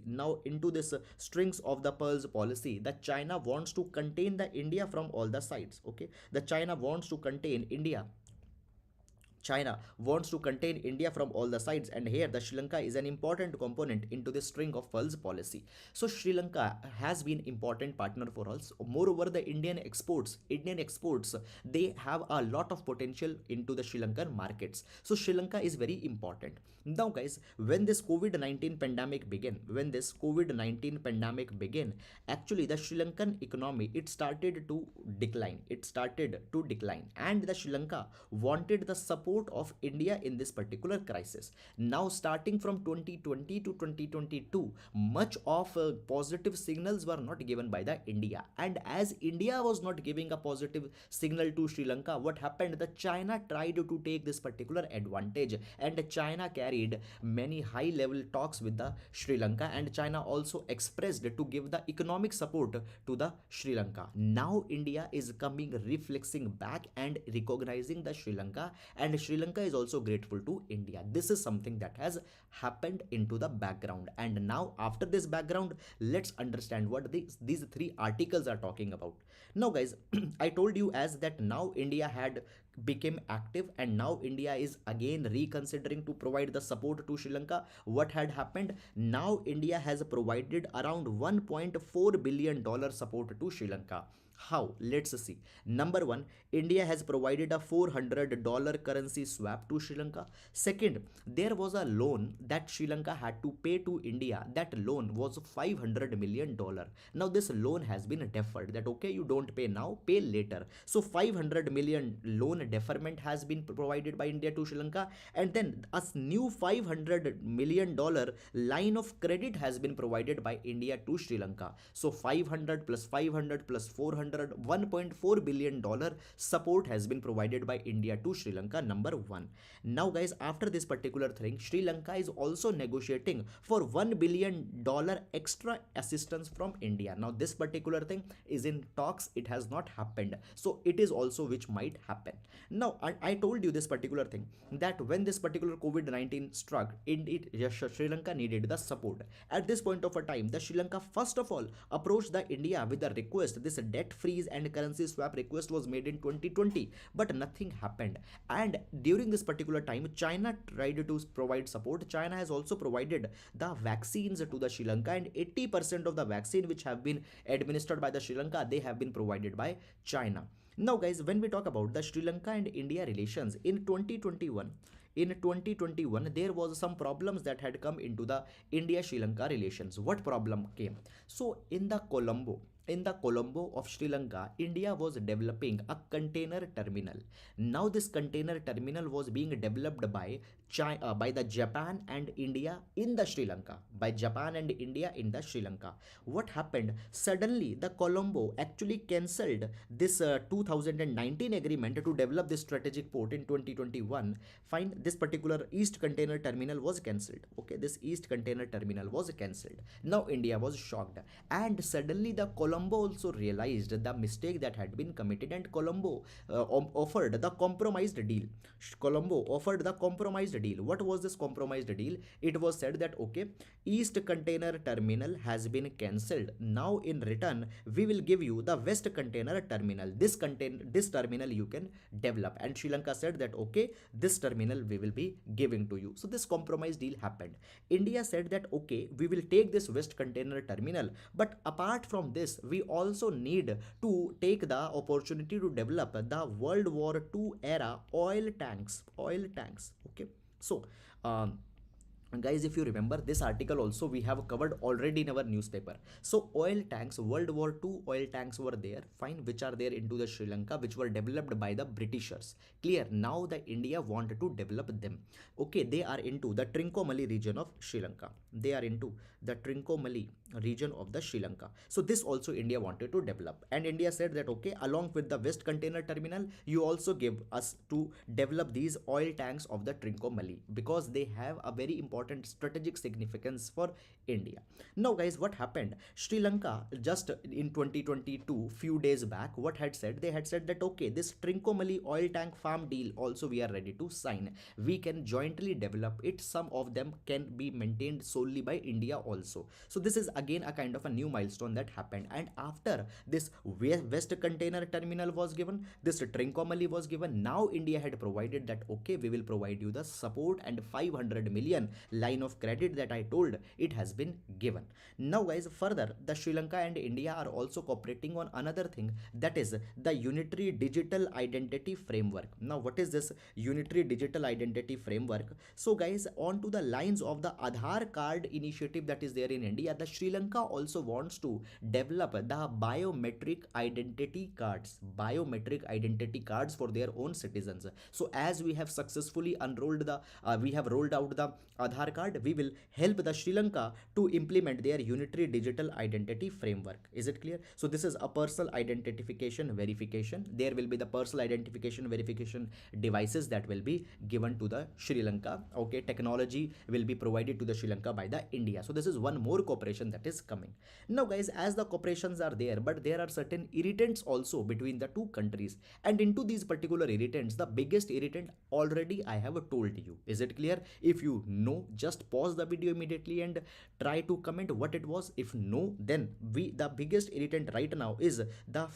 Now into this strings of the pearls policy, the China wants to contain the India from all the sides. Okay, the China wants to contain India from all the sides, and here the Sri Lanka is an important component into this string of pearls policy. So Sri Lanka has been important partner for us. Moreover, the Indian exports, they have a lot of potential into the Sri Lankan markets. So Sri Lanka is very important. Now, guys, when this COVID-19 pandemic began, actually the Sri Lankan economy, it started to decline, and the Sri Lanka wanted the support of India in this particular crisis. Now starting from 2020 to 2022, much of positive signals were not given by the India, and as India was not giving a positive signal to Sri Lanka, what happened? The China tried to take this particular advantage, and China carried many high level talks with the Sri Lanka, and China also expressed to give the economic support to the Sri Lanka. Now India is coming reflexing back and recognizing the Sri Lanka, and Sri Lanka is also grateful to India. This is something that has happened into the background. And now after this background, let's understand what these three articles are talking about. Now guys, I told you as that now India had became active and now India is again reconsidering to provide the support to Sri Lanka. What had happened? Now India has provided around $1.4 billion support to Sri Lanka. How? Let's see. Number one, India has provided a $400 currency swap to Sri Lanka. Second, there was a loan that Sri Lanka had to pay to India. That loan was $500 million. Now this loan has been deferred. That okay, you don't pay now, pay later. So 500 million loan deferment has been provided by India to Sri Lanka, and then a new $500 million line of credit has been provided by India to Sri Lanka. So 500 plus 500 plus 400, $1.4 billion support has been provided by India to Sri Lanka. Number one. Now guys, after this particular thing, Sri Lanka is also negotiating for $1 billion extra assistance from India. Now this particular thing is in talks, it has not happened, so it is also which might happen. Now I told you this particular thing, that when this particular COVID-19 struck, Sri Lanka needed the support. At this point of a time, the Sri Lanka first of all approached the India with a request. This debt freeze and currency swap request was made in 2020, but nothing happened. And during this particular time, China tried to provide support. China has also provided the vaccines to the Sri Lanka, and 80% of the vaccine which have been administered by the Sri Lanka, they have been provided by China. Now guys, when we talk about the Sri Lanka and India relations in 2021, there was some problems that had come into the India Sri Lanka relations. What problem came? So in the Colombo of Sri Lanka, India was developing a container terminal. Now this container terminal was being developed by by the Japan and India in the Sri Lanka. By Japan and India in the Sri Lanka. What happened? Suddenly the Colombo actually cancelled this 2019 agreement to develop this strategic port in 2021. Fine, this particular East Container Terminal was cancelled. Okay, this East Container Terminal was cancelled. Now India was shocked, and suddenly the Colombo also realized the mistake that had been committed, and Colombo offered the compromised deal. Colombo offered the compromised deal. What was this compromised deal? It was said that okay, East Container Terminal has been cancelled. Now in return, we will give you the West Container Terminal. This terminal you can develop. And Sri Lanka said that okay, this terminal we will be giving to you. So this compromise deal happened. India said that okay, we will take this West Container Terminal, but apart from this, we also need to take the opportunity to develop the World War II era oil tanks. Okay, so guys, if you remember this article also we have covered already in our newspaper. So oil tanks, World War II oil tanks were there, fine, which are there into the Sri Lanka, which were developed by the Britishers. Clear? Now the India wanted to develop them. Okay, they are into the Trincomalee region of Sri Lanka. They are into the Trincomalee region of the Sri Lanka. So this also India wanted to develop, and India said that okay, along with the West Container Terminal, you also give us to develop these oil tanks of the Trincomalee, because they have a very important strategic significance for India. Now guys, what happened? Sri Lanka just in 2022, few days back, what had said? They had said that okay, this Trincomalee oil tank farm deal also we are ready to sign. We can jointly develop it. Some of them can be maintained solely by India also. So this is again a kind of a new milestone that happened. And after this West Container Terminal was given, this Trincomalee was given, now India had provided that okay, we will provide you the support, and 500 million line of credit that I told, it has been given. Now guys, further the Sri Lanka and India are also cooperating on another thing, that is the Unitary Digital Identity Framework. Now what is this Unitary Digital Identity Framework? So guys, on to the lines of the Aadhaar card initiative that is there in India, the Sri Lanka also wants to develop the biometric identity cards for their own citizens. So as we have successfully rolled out the Aadhaar Aadhaar card, we will help the Sri Lanka to implement their unitary digital identity framework. Is it clear? So this is a personal identification verification. There will be the personal identification verification devices that will be given to the Sri Lanka. Okay, technology will be provided to the Sri Lanka by the India. So this is one more cooperation that is coming. Now guys, as the cooperations are there, but there are certain irritants also between the two countries, and into these particular irritants, the biggest irritant already I have told you. Is it clear? If you know, just pause the video immediately and try to comment what it was. If no, then the biggest irritant right now is the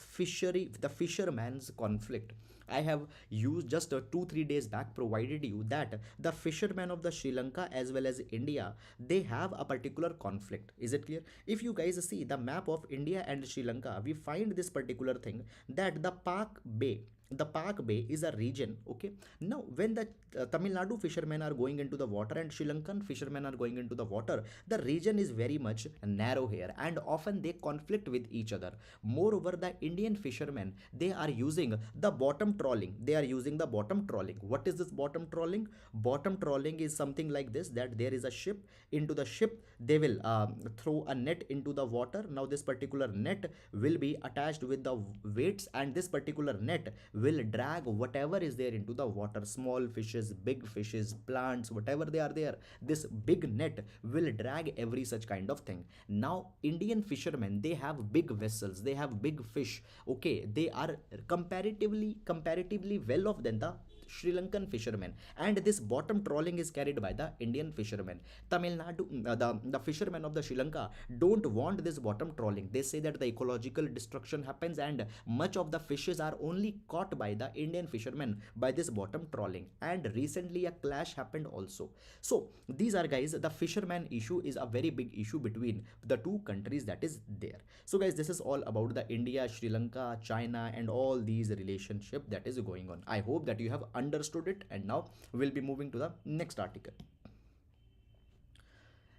fisherman's conflict. I have used just 2-3 days back provided you that the fishermen of the Sri Lanka as well as India, they have a particular conflict. Is it clear? If you guys see the map of India and Sri Lanka, we find this particular thing that the Pak Bay is a region. Okay, now when the Tamil Nadu fishermen are going into the water and Sri Lankan fishermen are going into the water, the region is very much narrow here and often they conflict with each other. Moreover, the Indian fishermen, they are using the bottom trawling. What is this bottom trawling? Bottom trawling is something like this, that there is a ship. Into the ship they will throw a net into the water. Now this particular net will be attached with the weights, and this particular net will drag whatever is there into the water, small fishes, big fishes, plants, whatever they are there. This big net will drag every such kind of thing. Now Indian fishermen, they have big vessels, they have big fish. Okay, they are comparatively well off than the Sri Lankan fishermen, and this bottom trawling is carried by the Indian fishermen. Tamil Nadu, the fishermen of the Sri Lanka don't want this bottom trawling. They say that the ecological destruction happens and much of the fishes are only caught by the Indian fishermen by this bottom trawling. And recently a clash happened also. So these are guys, the fisherman issue is a very big issue between the two countries that is there. So guys, this is all about the India, Sri Lanka, China and all these relationship that is going on. I hope that you have understood it, and now we'll be moving to the next article.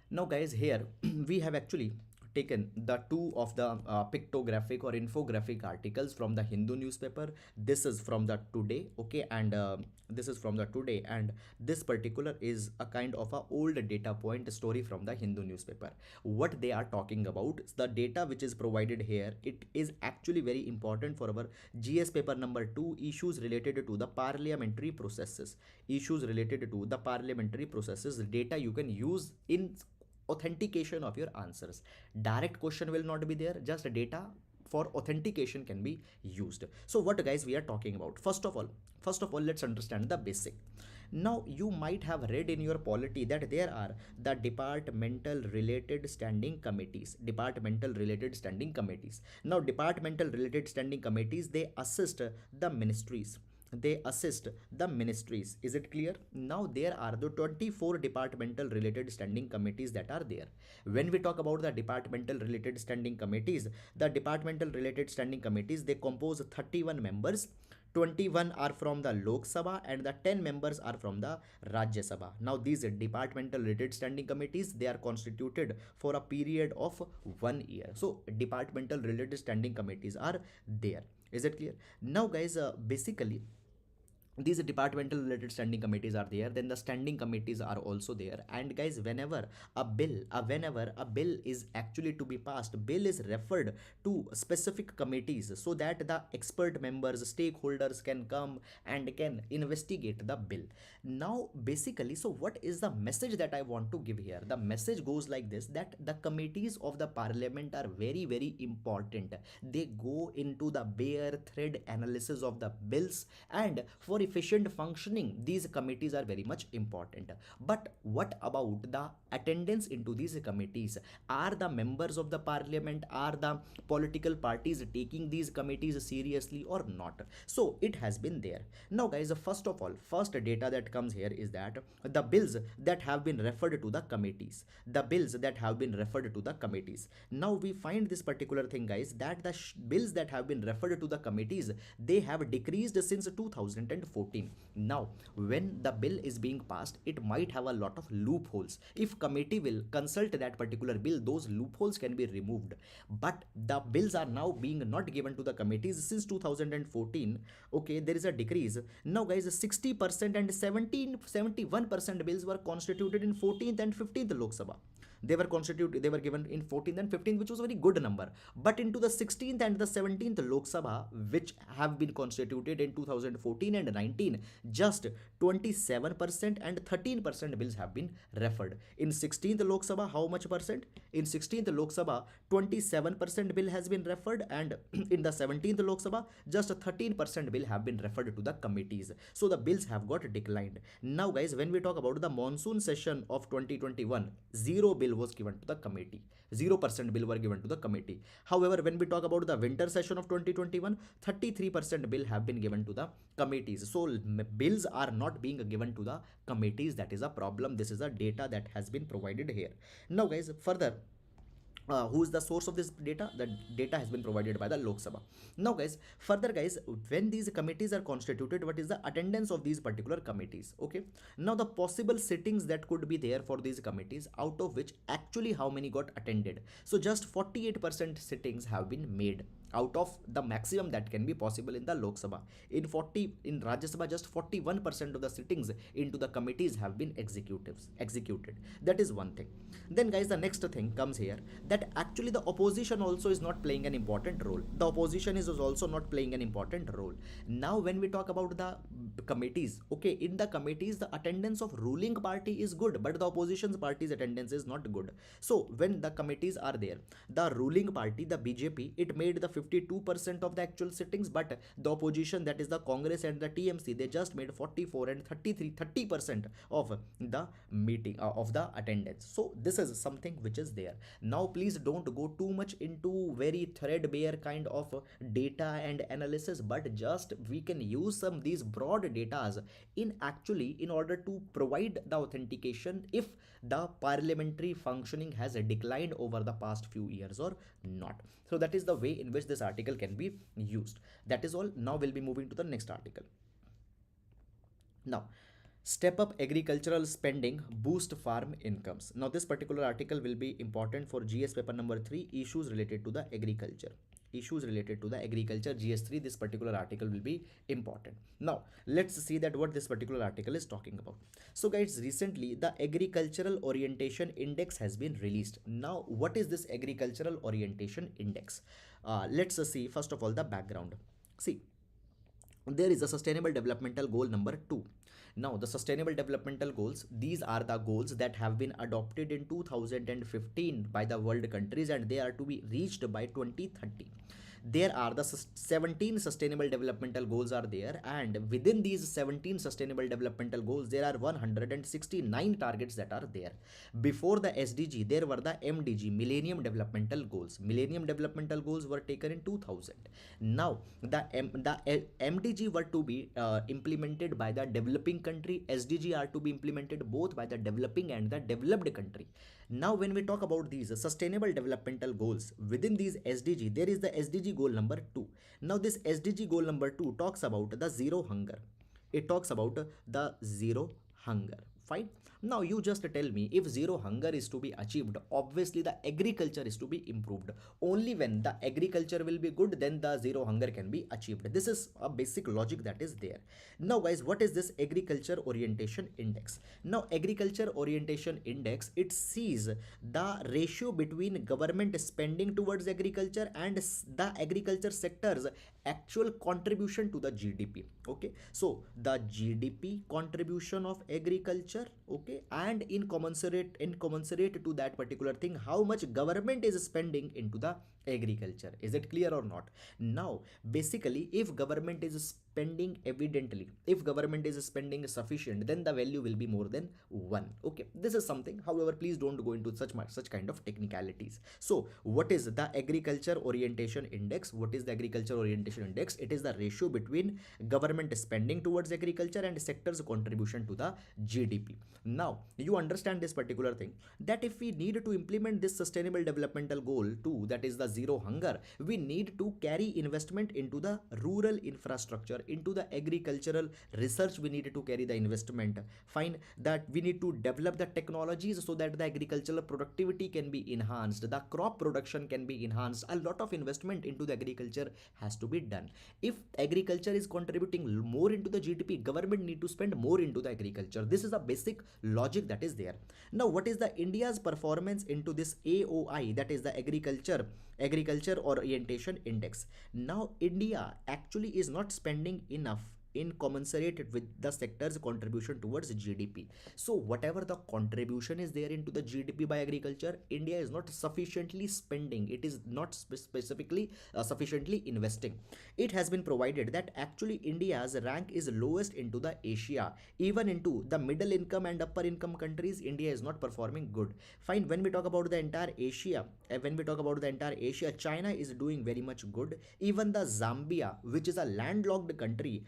Now guys, here we have actually taken the two of the pictographic or infographic articles from the Hindu newspaper. This is from the Today, okay, and this is from the Today, and this particular is a kind of a old data point story from the Hindu newspaper. What they are talking about, the data which is provided here, it is actually very important for our GS paper number 2, issues related to the parliamentary processes. Data you can use in authentication of your answers. Direct question will not be there, just data for authentication can be used. So what guys we are talking about? First of all, let's understand the basic. Now you might have read in your polity that there are the departmental related standing committees. Now departmental related standing committees, they assist the ministries. Is it clear? Now there are the 24 departmental related standing committees that are there. When we talk about the departmental related standing committees, they compose 31 members. 21 are from the Lok Sabha and the 10 members are from the Rajya Sabha. Now these departmental related standing committees, they are constituted for a period of 1 year. So departmental related standing committees are there. Is it clear? Now guys, basically these departmental related standing committees are there, then the standing committees are also there. And guys, whenever a bill is actually to be passed, bill is referred to specific committees so that the expert members, stakeholders can come and can investigate the bill. Now basically, so what is the message that I want to give here? The message goes like this, that the committees of the parliament are very, very important. They go into the bare thread analysis of the bills, and for efficient functioning, these committees are very much important. But what about the attendance into these committees? Are the members of the parliament, are the political parties taking these committees seriously or not? So it has been there. Now guys, first of all, first data that comes here is that the bills that have been referred to the committees, now we find this particular thing guys, that the bills that have been referred to the committees, they have decreased since 2014. 2014. Now, when the bill is being passed, it might have a lot of loopholes. If committee will consult that particular bill, those loopholes can be removed. But the bills are now being not given to the committees since 2014. Okay, there is a decrease. Now guys, 60% and 71% bills were constituted in 14th and 15th Lok Sabha. They were given in 14th and 15th, which was a very good number. But into the 16th and the 17th Lok Sabha, which have been constituted in 2014 and 19, just 27% and 13% bills have been referred. In 16th Lok Sabha, how much percent? In 16th Lok Sabha, 27% bill has been referred, and in the 17th Lok Sabha, just 13% bill have been referred to the committees. So the bills have got declined. Now guys, when we talk about the monsoon session of 2021, zero bill was given to the committee. 0% bill were given to the committee. However, when we talk about the winter session of 2021, 33% bill have been given to the committees. So bills are not being given to the committees. That is a problem. This is a data that has been provided here. Now guys, further, who is the source of this data? The data has been provided by the Lok Sabha. Now guys, further guys, when these committees are constituted, what is the attendance of these particular committees? Okay, now the possible sittings that could be there for these committees, out of which actually how many got attended? So just 48% sittings have been made out of the maximum that can be possible in the Lok Sabha. In Rajya Sabha, just 41% of the sittings into the committees have been executed. That is one thing. Then guys, the next thing comes here, that actually the opposition also is not playing an important role. The opposition is also not playing an important role. Now when we talk about the committees, okay, in the committees the attendance of ruling party is good, but the opposition party's attendance is not good. So when the committees are there, the ruling party, the BJP, it made the 52% of the actual sittings, but the opposition, that is the Congress and the TMC, they just made 44 and 30% of the meeting of the attendance. So this is something which is there. Now please don't go too much into very threadbare kind of data and analysis, but just we can use some these broad data in order to provide the authentication if the parliamentary functioning has declined over the past few years or not. So that is the way in which this article can be used. That is all. Now we'll be moving to the next article. Now, step up agricultural spending, boost farm incomes. Now this particular article will be important for GS paper number 3, issues related to the agriculture. GS3, this particular article will be important. Now let's see that what this particular article is talking about. So guys, recently the agricultural orientation index has been released. Now what is this agricultural orientation index? Let's see first of all the background. See, there is a sustainable developmental goal number 2. Now the sustainable developmental goals, these are the goals that have been adopted in 2015 by the world countries, and they are to be reached by 2030. There are the 17 sustainable developmental goals are there, and within these 17 sustainable developmental goals there are 169 targets that are there. Before the SDG, there were the MDG, Millennium Developmental Goals. Millennium Developmental Goals were taken in 2000. Now the MDG were to be implemented by the developing country. SDG are to be implemented both by the developing and the developed country. Now when we talk about these sustainable developmental goals, within these SDG, there is the SDG goal number 2. Now this SDG goal number 2 talks about the zero hunger. It talks about the zero hunger. Fine. Now you just tell me, if zero hunger is to be achieved, obviously the agriculture is to be improved. Only when the agriculture will be good, then the zero hunger can be achieved. This is a basic logic that is there. Now guys, what is this agriculture orientation index? Now agriculture orientation index, it sees the ratio between government spending towards agriculture and the agriculture sector's actual contribution to the GDP. Okay, so the GDP contribution of agriculture, okay, and in commensurate to that particular thing, how much government is spending into the agriculture. Is it clear or not? Now basically, if government is spending evidently, if government is spending sufficient, then the value will be more than 1. Okay, this is something. However, please don't go into such kind of technicalities. So what is the agriculture orientation index? What is the agriculture orientation index? It is the ratio between government spending towards agriculture and sector's contribution to the GDP. Now you understand this particular thing, that if we need to implement this sustainable developmental goal 2, that is the zero hunger, we need to carry investment into the rural infrastructure, into the agricultural research we need to carry the investment. Fine, that we need to develop the technologies so that the agricultural productivity can be enhanced, the crop production can be enhanced. A lot of investment into the agriculture has to be done. If agriculture is contributing more into the GDP, government need to spend more into the agriculture. This is a basic logic that is there. Now what is the India's performance into this AOI, that is the agriculture orientation index? Now India actually is not spending enough in commensurate with the sector's contribution towards GDP. So whatever the contribution is there into the GDP by agriculture, India is not sufficiently spending. It is not specifically sufficiently investing. It has been provided that actually India's rank is lowest into the Asia. Even into the middle income and upper income countries, India is not performing good. Fine, when we talk about the entire Asia, China is doing very much good. Even the Zambia, which is a landlocked country,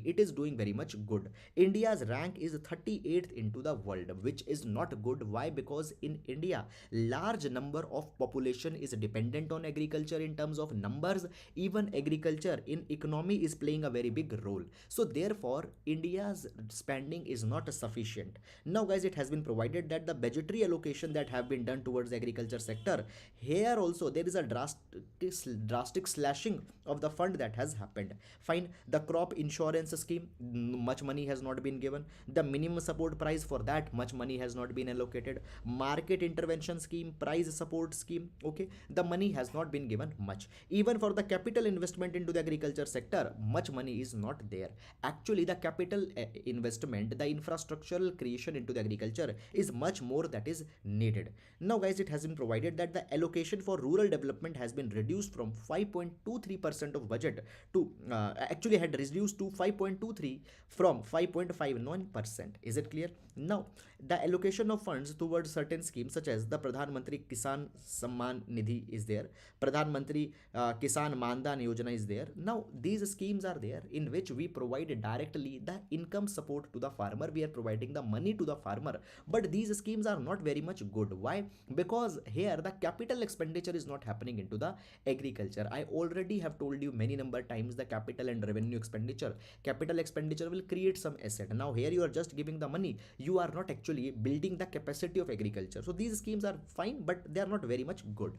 it is doing very much good. India's rank is 38th into the world, which is not good. Why? Because in India, large number of population is dependent on agriculture in terms of numbers. Even agriculture in economy is playing a very big role. So therefore, India's spending is not sufficient. Now guys, it has been provided that the budgetary allocation that have been done towards the agriculture sector, here also there is a drastic slashing of the fund that has happened. Fine, the crop insurance scheme, much money has not been given. The minimum support price, for that much money has not been allocated. Market intervention scheme, price support scheme, okay, the money has not been given much. Even for the capital investment into the agriculture sector, much money is not there. Actually the capital investment, the infrastructural creation into the agriculture is much more that is needed. Now guys, it has been provided that the allocation for rural development has been reduced from 5.23% of budget to actually had reduced to 5.23 from 5.59%. Is it clear? Now the allocation of funds towards certain schemes such as the Pradhan Mantri Kisan Samman Nidhi is there, Pradhan Mantri Kisan Mandan Yojana is there. Now these schemes are there in which we provide directly the income support to the farmer. We are providing the money to the farmer, but these schemes are not very much good. Why? Because here the capital expenditure is not happening into the agriculture. I already have told you many number times the capital and revenue expenditure. Capital expenditure will create some asset. Now here you are just giving the money, you are not actually building the capacity of agriculture. So these schemes are fine, but they are not very much good.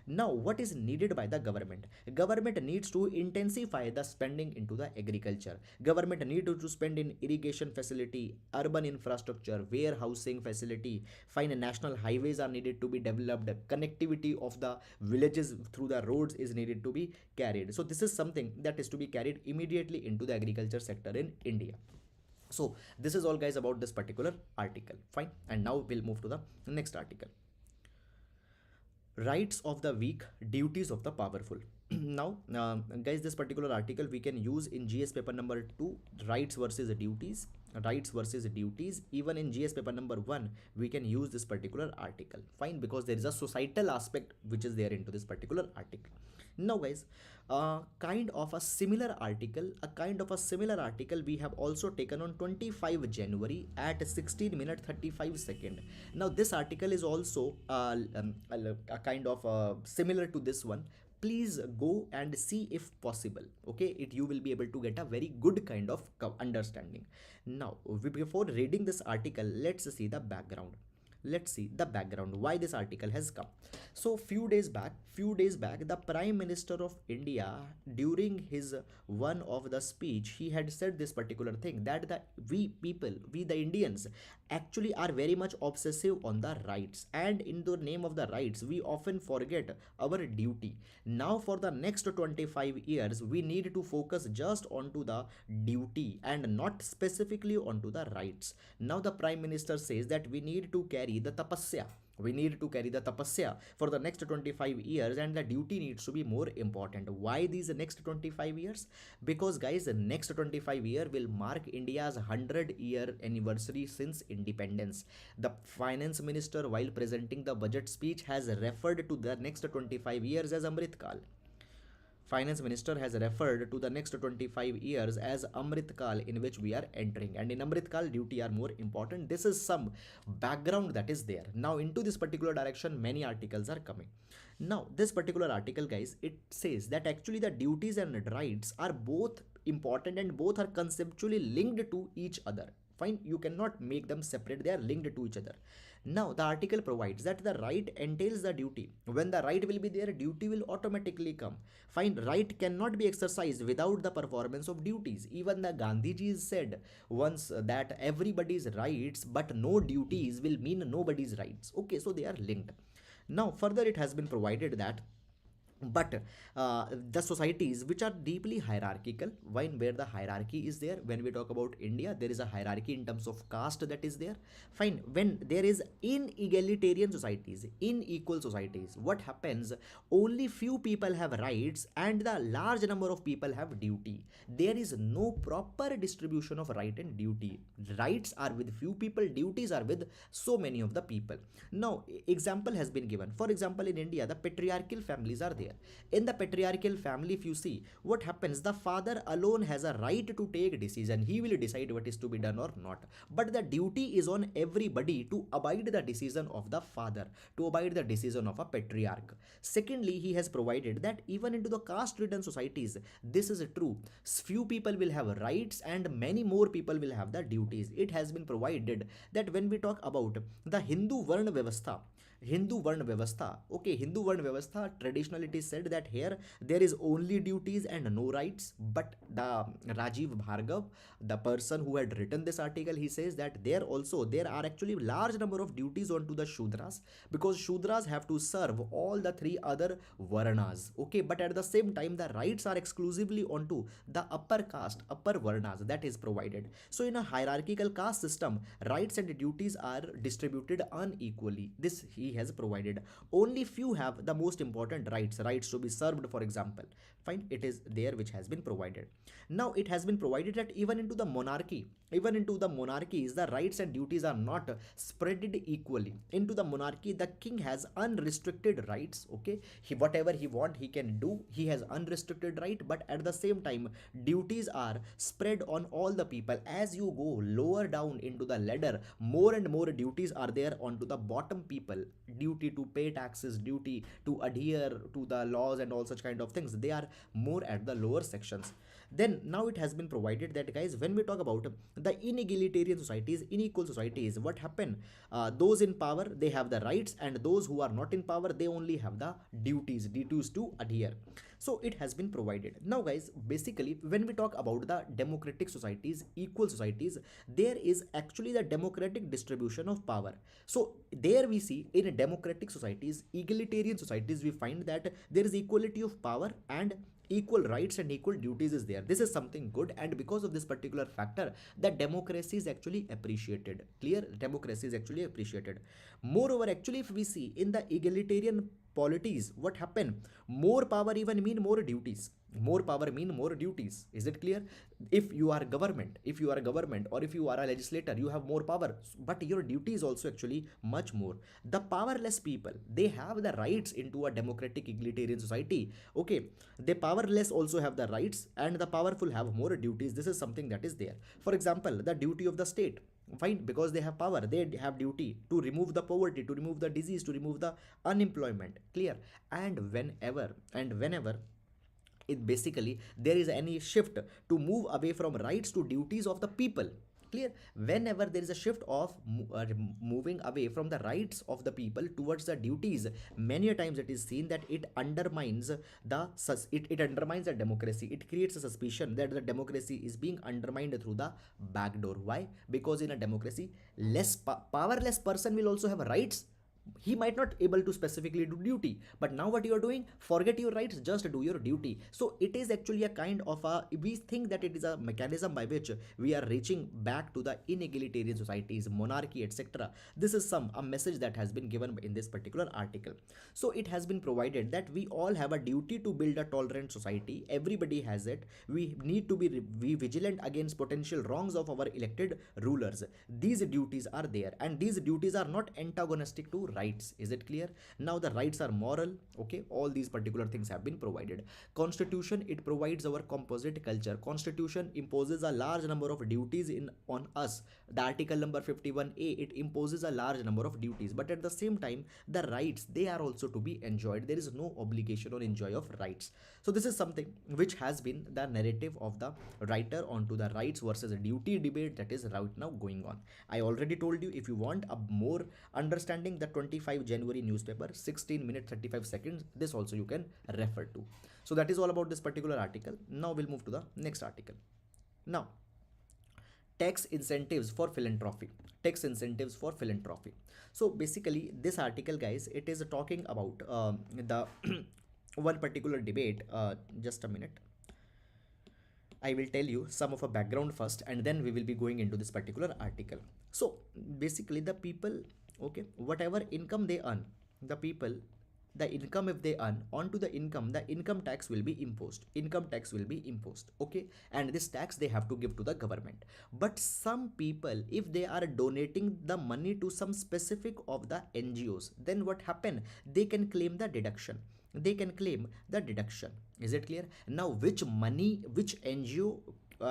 Now what is needed by the government? Government needs to intensify the spending into the agriculture. Government needs to spend in irrigation facility, urban infrastructure, warehousing facility. Fine, national highways are needed to be developed. Connectivity of the villages through the roads is needed to be carried. So this is something that is to be carried immediately into the agriculture sector in India. So this is all guys about this particular article. Fine, and now we'll move to the next article. Rights of the weak, duties of the powerful. Now guys, this particular article we can use in GS paper number 2, rights versus duties. Even in GS paper number 1 we can use this particular article. Fine, because there is a societal aspect which is there into this particular article. Now guys, kind of a similar article we have also taken on 25 January at 16 minute 35 second. Now this article is also a kind of similar to this one. Please go and see if possible. Okay, you will be able to get a very good kind of understanding. Now before reading this article, let's see the background. Why this article has come. So few days back the Prime Minister of India, during his one of the speech, he had said this particular thing, that we the Indians actually are very much obsessive on the rights, and in the name of the rights we often forget our duty. Now for the next 25 years we need to focus just onto the duty and not specifically onto the rights. Now the Prime Minister says that we need to carry the tapasya for the next 25 years, and the duty needs to be more important. Why these next 25 years? Because guys, the next 25 year will mark India's 100-year anniversary since independence. The finance minister, while presenting the budget speech, has referred to the next 25 years as Amrit Kal. finance minister has referred to the next 25 years as Amrit Kal, in which we are entering, and in Amrit Kal duty are more important. This is some background that is there. Now into this particular direction many articles are coming. Now this particular article, guys, it says that actually the duties and rights are both important and both are conceptually linked to each other. Fine, you cannot make them separate, they are linked to each other. Now the article provides that the right entails the duty. When the right will be there, duty will automatically come. Fine, right cannot be exercised without the performance of duties. Even the Gandhiji said once that everybody's rights but no duties will mean nobody's rights. Okay, so they are linked. Now further it has been provided that but the societies which are deeply hierarchical, where the hierarchy is there, when we talk about India, there is a hierarchy in terms of caste that is there. Fine, when there is inegalitarian societies, unequal societies, what happens? Only few people have rights and the large number of people have duty. There is no proper distribution of right and duty. Rights are with few people, duties are with so many of the people. Now example has been given. For example, in India the patriarchal families are there. In the patriarchal family, if you see what happens, the father alone has a right to take decision. He will decide what is to be done or not, but the duty is on everybody to abide the decision of the father, to abide the decision of a patriarch. Secondly, he has provided that even into the caste ridden societies this is true. Few people will have rights and many more people will have the duties. It has been provided that when we talk about the Hindu Varna Vyavastha, okay, Hindu Varna Vyavastha, traditionally it is said that here there is only duties and no rights. But the Rajiv Bhargav, the person who had written this article, he says that there are actually large number of duties onto the Shudras, because Shudras have to serve all the three other Varnas. Okay, but at the same time the rights are exclusively onto the upper caste, upper Varnas, that is provided. So in a hierarchical caste system, rights and duties are distributed unequally. This he has provided. Only few have the most important rights to be served, for example. Fine, it is there which has been provided. Now it has been provided that even into the monarchies, the rights and duties are not spreaded equally. Into the monarchy, the king has unrestricted rights. Okay, whatever he want he can do, he has unrestricted right, but at the same time duties are spread on all the people. As you go lower down into the ladder, more and more duties are there onto the bottom people. Duty to pay taxes, duty to adhere to the laws and all such kind of things, they are more at the lower sections. Then now it has been provided that, guys, when we talk about the inegalitarian societies, unequal societies, what happen? Those in power, they have the rights, and those who are not in power, they only have the duties to adhere. So it has been provided. Now, guys, basically when we talk about the democratic societies, equal societies, there is actually the democratic distribution of power. So there we see in democratic societies, egalitarian societies, we find that there is equality of power and equal rights and equal duties is there. This is something good, and because of this particular factor, the democracy is actually appreciated. Clear, democracy is actually appreciated. Moreover, actually if we see in the egalitarian polities, what happen? More power even mean more duties. More power mean more duties. Is it clear? If you are government, or if you are a legislator, you have more power, but your duty is also actually much more. The powerless people, they have the rights into a democratic egalitarian society. Okay, the powerless also have the rights, and the powerful have more duties. This is something that is there. For example, the duty of the state, fine, because they have power, they have duty to remove the poverty, to remove the disease, to remove the unemployment. Clear? And whenever it basically there is any shift to move away from rights to duties of the people. Clear? Whenever there is a shift of moving away from the rights of the people towards the duties, many a times it is seen that it undermines it undermines the democracy. It creates a suspicion that the democracy is being undermined through the back door. Why? Because in a democracy, powerless person will also have rights. He might not able to specifically do duty, but now what you are doing, forget your rights, just do your duty. So it is actually a kind of we think that it is a mechanism by which we are reaching back to the inegalitarian societies, monarchy, etc. This is a message that has been given in this particular article. So it has been provided that we all have a duty to build a tolerant society. Everybody has it. We need to be vigilant against potential wrongs of our elected rulers. These duties are there, and these duties are not antagonistic to rights. Is it clear? Now the rights are moral, okay, all these particular things have been provided. Constitution, it provides our composite culture. Constitution imposes a large number of duties in on us. The article number 51A, it imposes a large number of duties, but at the same time the rights, they are also to be enjoyed. There is no obligation or enjoy of rights. So this is something which has been the narrative of the writer onto the rights versus duty debate that is right now going on. I already told you, if you want a more understanding, the 25 January newspaper, 16 minutes 35 seconds, this also you can refer to. So that is all about this particular article. Now we'll move to the next article. Now, tax incentives for philanthropy. Tax incentives for philanthropy. So basically this article, guys, it is talking about the one particular debate. Just a minute, I will tell you some of a background first, and then we will be going into this particular article. So basically the people, okay, whatever income they earn, the people, the income if they earn, onto the income tax will be imposed. Income tax will be imposed, okay, and this tax they have to give to the government. But some people, if they are donating the money to some specific of the NGOs, then what happen? They can claim the deduction. They can claim the deduction. Is it clear? Now which money, which NGO,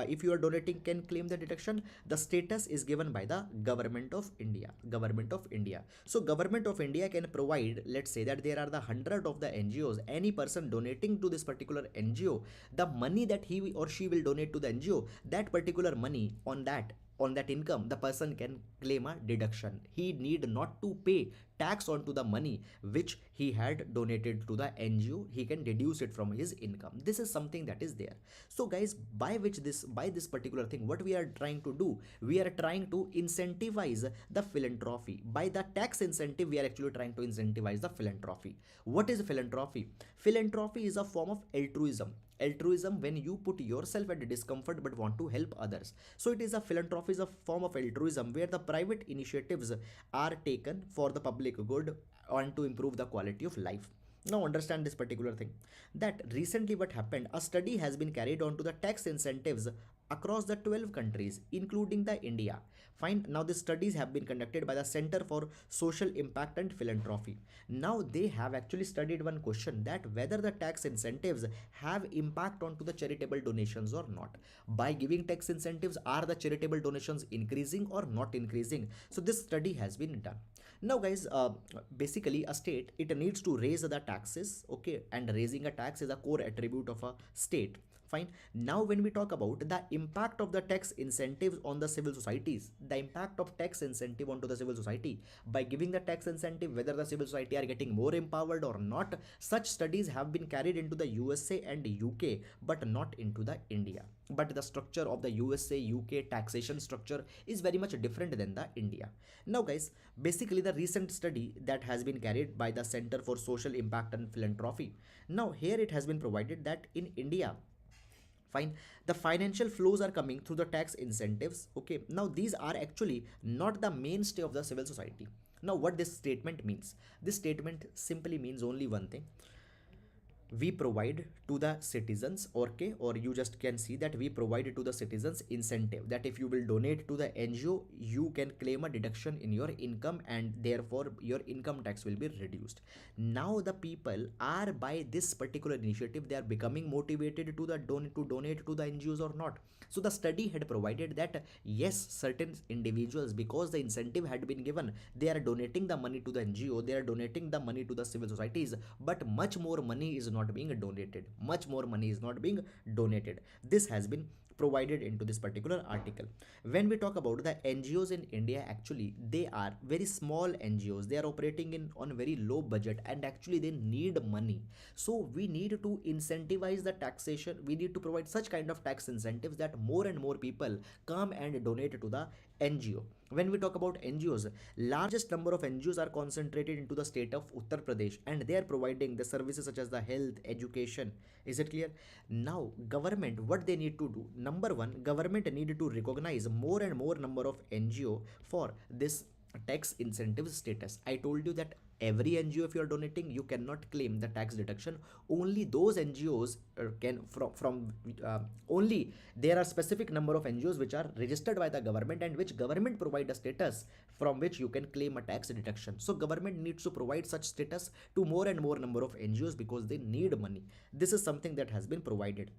if you are donating, can claim the deduction? The status is given by the government of India. Government of India. So government of India can provide, let's say that there are the 100 of the NGOs, any person donating to this particular NGO, the money that he or she will donate to the NGO, that particular money, on that income, the person can claim a deduction. He need not to pay tax onto the money which he had donated to the NGO. He can deduce it from his income. This is something that is there. So guys, by this particular thing, what we are trying to do, we are trying to incentivize the philanthropy. By the tax incentive, we are actually trying to incentivize the philanthropy. What is philanthropy? Philanthropy is a form of altruism. Altruism, when you put yourself at discomfort but want to help others. So it is a philanthropy, is a form of altruism where the private initiatives are taken for the public good and to improve the quality of life. Now understand this particular thing, that recently what happened, a study has been carried on to the tax incentives across the 12 countries including the India. Fine. Now the studies have been conducted by the Center for Social Impact and Philanthropy. Now they have actually studied one question, that whether the tax incentives have impact onto the charitable donations or not. By giving tax incentives, are the charitable donations increasing or not increasing? So this study has been done. Now guys, basically a state, it needs to raise the taxes, okay, and raising a tax is a core attribute of a state. Fine. Now when we talk about the impact of the tax incentives on the civil societies, the impact of tax incentive onto the civil society, by giving the tax incentive, whether the civil society are getting more empowered or not, such studies have been carried into the USA and UK but not into the India. But the structure of the USA UK taxation structure is very much different than the India. Now guys, basically the recent study that has been carried by the Center for Social Impact and Philanthropy, now here it has been provided that in India, fine, the financial flows are coming through the tax incentives, okay. Now these are actually not the mainstay of the civil society. Now what this statement means, this statement simply means only one thing: we provide to the citizens, okay, or you just can see that we provide to the citizens incentive, that if you will donate to the NGO, you can claim a deduction in your income and therefore your income tax will be reduced. Now the people are, by this particular initiative, they are becoming motivated to donate to the NGOs or not. So the study had provided that yes, certain individuals, because the incentive had been given, they are donating the money to the NGO, they are donating the money to the civil societies, but much more money is not being donated. Much more money is not being donated. This has been provided into this particular article. When we talk about the NGOs in India, actually they are very small NGOs. They are operating in on very low budget and actually they need money. So we need to incentivize the taxation. We need to provide such kind of tax incentives that more and more people come and donate to the NGO. When we talk about NGOs, largest number of NGOs are concentrated into the state of Uttar Pradesh and they are providing the services such as the health, education. Is it clear? Now government, what they need to do, number one, government need to recognize more and more number of NGO for this tax incentive status. I told you that every NGO, if you are donating, you cannot claim the tax deduction. Only those NGOs can from only there are specific number of NGOs which are registered by the government and which government provide a status from which you can claim a tax deduction. So government needs to provide such status to more and more number of NGOs because they need money. This is something that has been provided.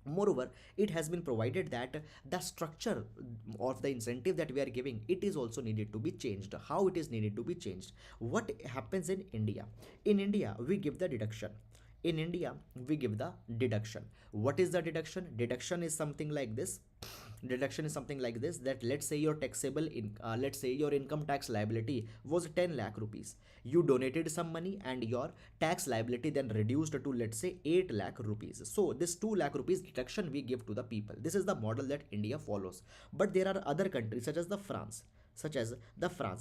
Moreover, it has been provided that the structure of the incentive that we are giving, it is also needed to be changed. How it is needed to be changed? What happens in India? In India, we give the deduction. In India, we give the deduction. What is the deduction? Deduction is something like this. Deduction is something like this, that let's say your taxable in let's say your income tax liability was 10 lakh rupees. You donated some money and your tax liability then reduced to, let's say, 8 lakh rupees. So this 2 lakh rupees deduction we give to the people. This is the model that India follows. But there are other countries such as the France.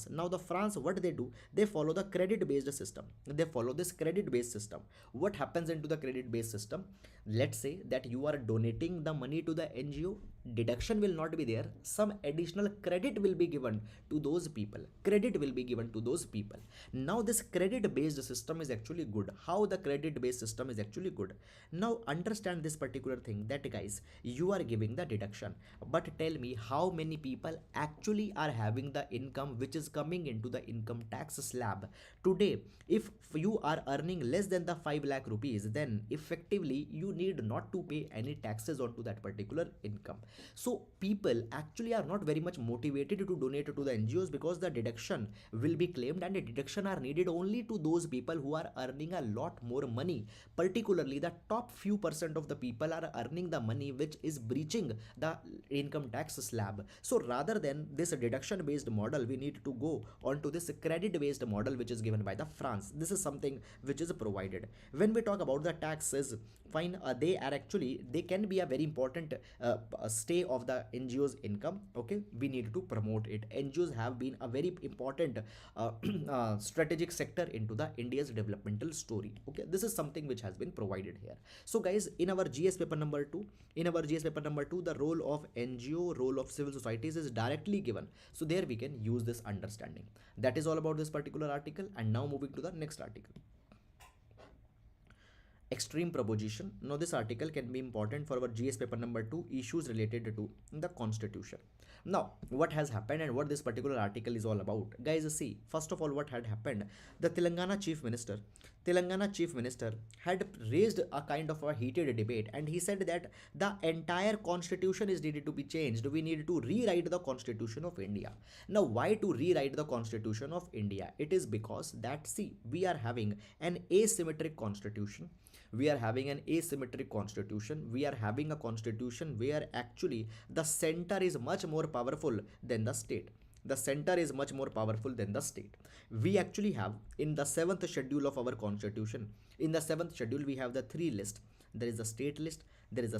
Now the France, what they do, they follow the credit based system. They follow this credit based system. What happens into the credit based system? Let's say that you are donating the money to the NGO, deduction will not be there, some additional credit will be given to those people. Now this credit based system is actually good. How the credit based system is actually good? Now understand this particular thing, that guys, you are giving the deduction, but tell me how many people actually are having the income which is coming into the income tax slab. Today, if you are earning less than the 5 lakh rupees, then effectively you need not to pay any taxes onto that particular income. So people actually are not very much motivated to donate to the NGOs because the deduction will be claimed, and the deduction are needed only to those people who are earning a lot more money. Particularly the top few percent of the people are earning the money which is breaching the income tax slab. So rather than this deduction based model, we need to go on to this credit based model which is given by the France. This is something which is provided. When we talk about the taxes, fine, they can be a very important stay of the NGO's income. Okay, we need to promote it. NGOs have been a very important strategic sector into the India's developmental story. Okay, this is something which has been provided here. So guys, in our GS paper number 2, the role of NGO, role of civil societies is directly given. So there we can use this understanding. That is all about this particular article. And now moving to the next article. Extreme proposition. Now this article can be important for our GS paper number 2, issues related to the constitution. Now what has happened and what this particular article is all about, guys? See, first of all, what had happened, the Telangana chief minister had raised a kind of a heated debate, and he said that the entire constitution is needed to be changed. We need to rewrite the constitution of India. Now why to rewrite the constitution of India? It is because that, see, we are having an asymmetric constitution. We are having a constitution where actually the center is much more powerful than the state. We actually have, in the 7th schedule of our constitution, in the 7th schedule, we have the 3 list. There is a state list, there is a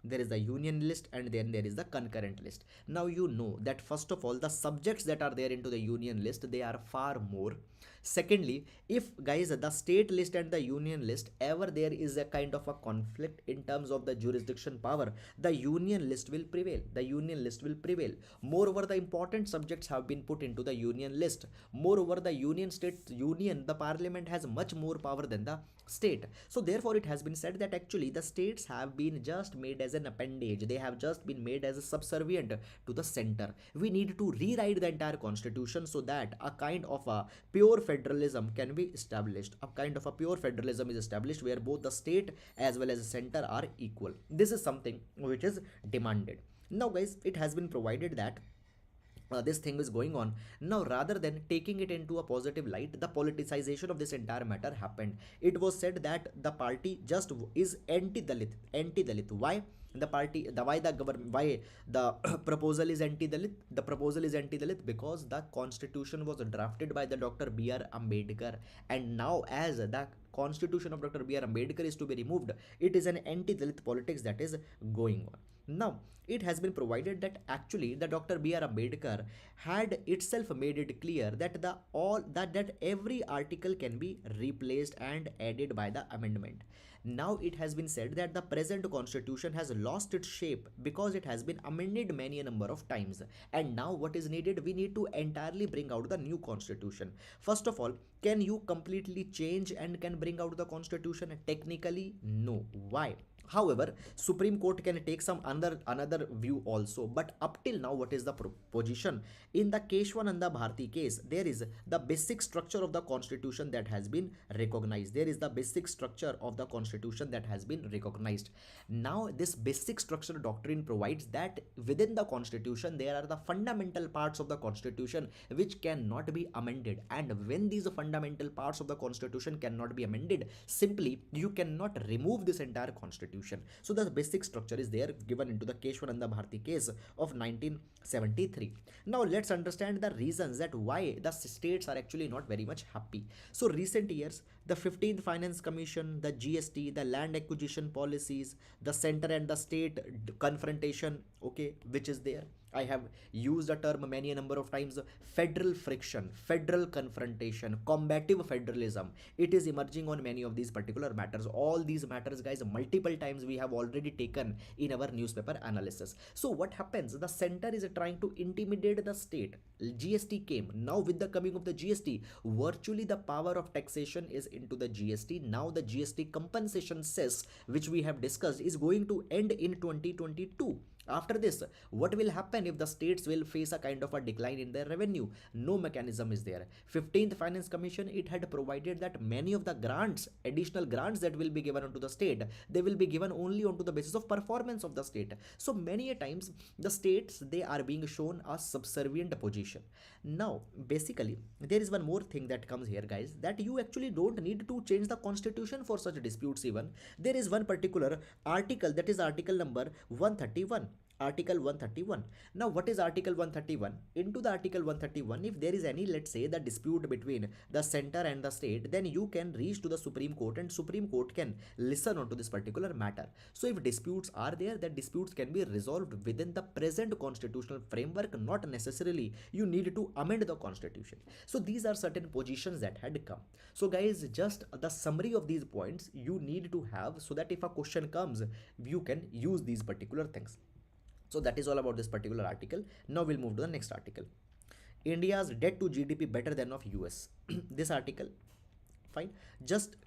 there is a union list, and then there is the concurrent list. Now you know that first of all, the subjects that are there into the union list, they are far more. Secondly, if guys, the state list and the union list, ever there is a kind of a conflict in terms of the jurisdiction power, the union list will prevail. Moreover, the important subjects have been put into the union list. Moreover, the parliament has much more power than the state. So therefore it has been said that actually the states have been just made as an appendage. They have just been made as a subservient to the center. We need to rewrite the entire constitution so that a kind of a pure federalism can be established. Where both the state as well as the center are equal. This is something which is demanded. Now guys, it has been provided that this thing is going on. Now rather than taking it into a positive light, the politicization of this entire matter happened. It was said that the party just is anti-Dalit. Why the proposal is anti-Dalit? The proposal is anti-Dalit because the constitution was drafted by the Dr. B.R. Ambedkar, and now as the constitution of Dr. B.R. Ambedkar is to be removed, it is an anti-Dalit politics that is going on. Now, it has been provided that actually the Dr. B.R. Ambedkar had itself made it clear that that every article can be replaced and added by the amendment. Now it has been said that the present constitution has lost its shape because it has been amended many a number of times. And now what is needed? We need to entirely bring out the new constitution. First of all, can you completely change and can bring out the constitution? Technically, no. Why? However, Supreme Court can take some another view also. But up till now, what is the position? In the Keshwananda Bharti case, there is the basic structure of the constitution that has been recognized. There is the basic structure of the constitution that has been recognized. Now, this basic structure doctrine provides that within the constitution, there are the fundamental parts of the constitution which cannot be amended. And when these fundamental parts of the constitution cannot be amended, simply you cannot remove this entire constitution. So the basic structure is there given into the Keshwananda Bharti case of 1973. Now let's understand the reasons that why the states are actually not very much happy. So recent years, the 15th Finance Commission, the GST, the land acquisition policies, the center and the state confrontation, okay, which is there. I have used a term many a number of times, federal friction, federal confrontation, combative federalism. It is emerging on many of these particular matters. All these matters, guys, multiple times we have already taken in our newspaper analysis. So what happens? The center is trying to intimidate the state. GST came. Now with the coming of the GST, virtually the power of taxation is into the GST. Now the GST compensation cess, which we have discussed, is going to end in 2022. After this, what will happen if the states will face a kind of a decline in their revenue? No mechanism is there. 15th Finance Commission, it had provided that many of the grants, additional grants that will be given onto the state, they will be given only onto the basis of performance of the state. So many a times the states, they are being shown a subservient position. Now, basically, there is one more thing that comes here, guys, that you actually don't need to change the constitution for such disputes even. There is one particular article, that is article number 131. Article 131. Now what is Article 131? Into the Article 131, if there is any, let's say, the dispute between the center and the state, then you can reach to the Supreme Court and Supreme Court can listen on to this particular matter. So if disputes are there, that disputes can be resolved within the present constitutional framework, not necessarily you need to amend the constitution. So these are certain positions that had come. So guys, just the summary of these points you need to have so that if a question comes, you can use these particular things. So that is all about this particular article. Now we'll move to the next article. India's debt to GDP better than of US. This article, fine. Just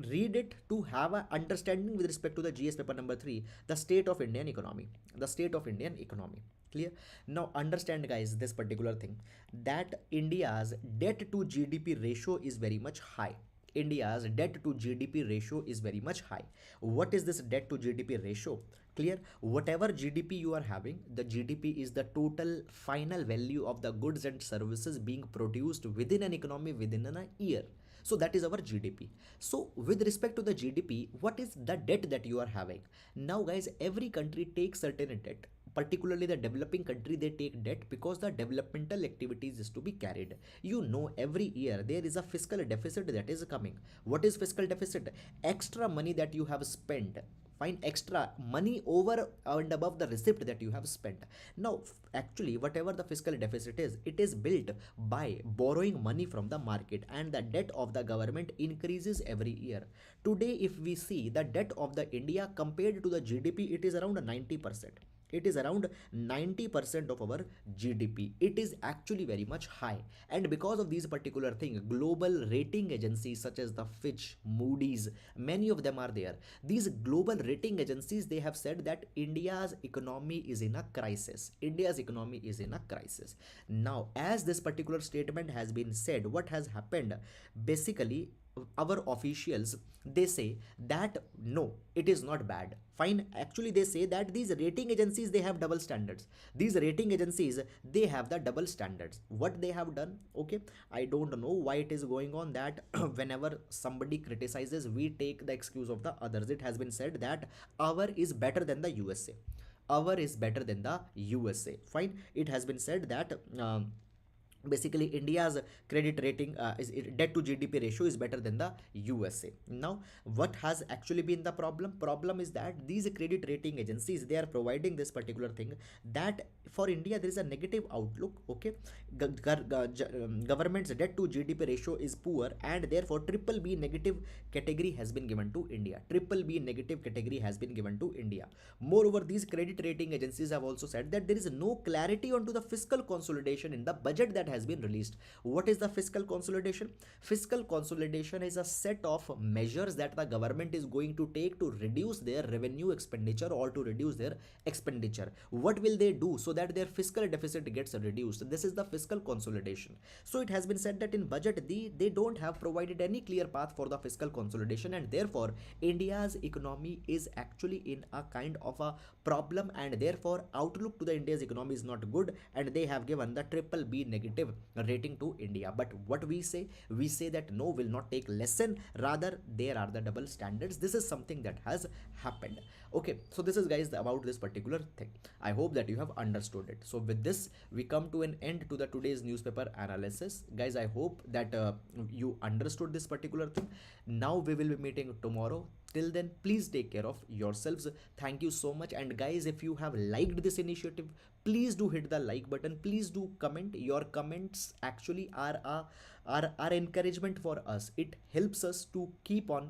read it to have an understanding with respect to the GS paper number 3, the state of Indian economy. The state of Indian economy. Clear? Now understand, guys, this particular thing, that India's debt to GDP ratio is very much high. India's debt to GDP ratio is very much high. What is this debt to GDP ratio? Clear? Whatever GDP you are having, the GDP is the total final value of the goods and services being produced within an economy within a year. So that is our GDP. So with respect to the GDP, what is the debt that you are having? Now guys, every country takes certain debt. Particularly the developing country, they take debt because the developmental activities is to be carried. You know, every year there is a fiscal deficit that is coming. What is fiscal deficit? Extra money that you have spent. Fine, extra money over and above the receipt that you have spent. Now actually whatever the fiscal deficit is, it is built by borrowing money from the market, and the debt of the government increases every year. Today if we see the debt of the India compared to the GDP, it is around 90%. It is around 90% of our GDP. It is actually very much high. And because of these particular things, global rating agencies such as the Fitch, Moody's, many of them are there. These global rating agencies, they have said that India's economy is in a crisis. India's economy is in a crisis. Now, as this particular statement has been said, what has happened? Basically, our officials, they say that no, it is not bad. Fine, actually they say that these rating agencies, they have double standards. These rating agencies, they have the double standards. What they have done, okay, I don't know why it is going on that whenever somebody criticizes, we take the excuse of the others. It has been said that our is better than the USA. Our is better than the USA. Fine, it has been said that Basically India's credit rating debt to GDP ratio is better than the USA. Now what has actually been the problem is that these credit rating agencies, they are providing this particular thing, that for India there is a negative outlook. Okay, government's debt to GDP ratio is poor, and therefore triple B negative category has been given to India. Triple B negative category has been given to India. Moreover, these credit rating agencies have also said that there is no clarity onto the fiscal consolidation in the budget that has been released. What is the fiscal consolidation? Fiscal consolidation is a set of measures that the government is going to take to reduce their revenue expenditure or to reduce their expenditure. What will they do so that their fiscal deficit gets reduced? This is the fiscal consolidation. So it has been said that in budget they don't have provided any clear path for the fiscal consolidation, and therefore India's economy is actually in a kind of a problem, and therefore outlook to the India's economy is not good, and they have given the triple B negative rating to India. But what we say that no, will not take lesson, rather there are the double standards. This is something that has happened. Okay, so this is guys about this particular thing. I hope that you have understood it. So with this we come to an end to the today's newspaper analysis. Guys, I hope that you understood this particular thing. Now we will be meeting tomorrow. Till then, please take care of yourselves. Thank you so much. And guys, if you have liked this initiative, please do hit the like button. Please do comment. Your comments actually are encouragement for us. It helps us to keep on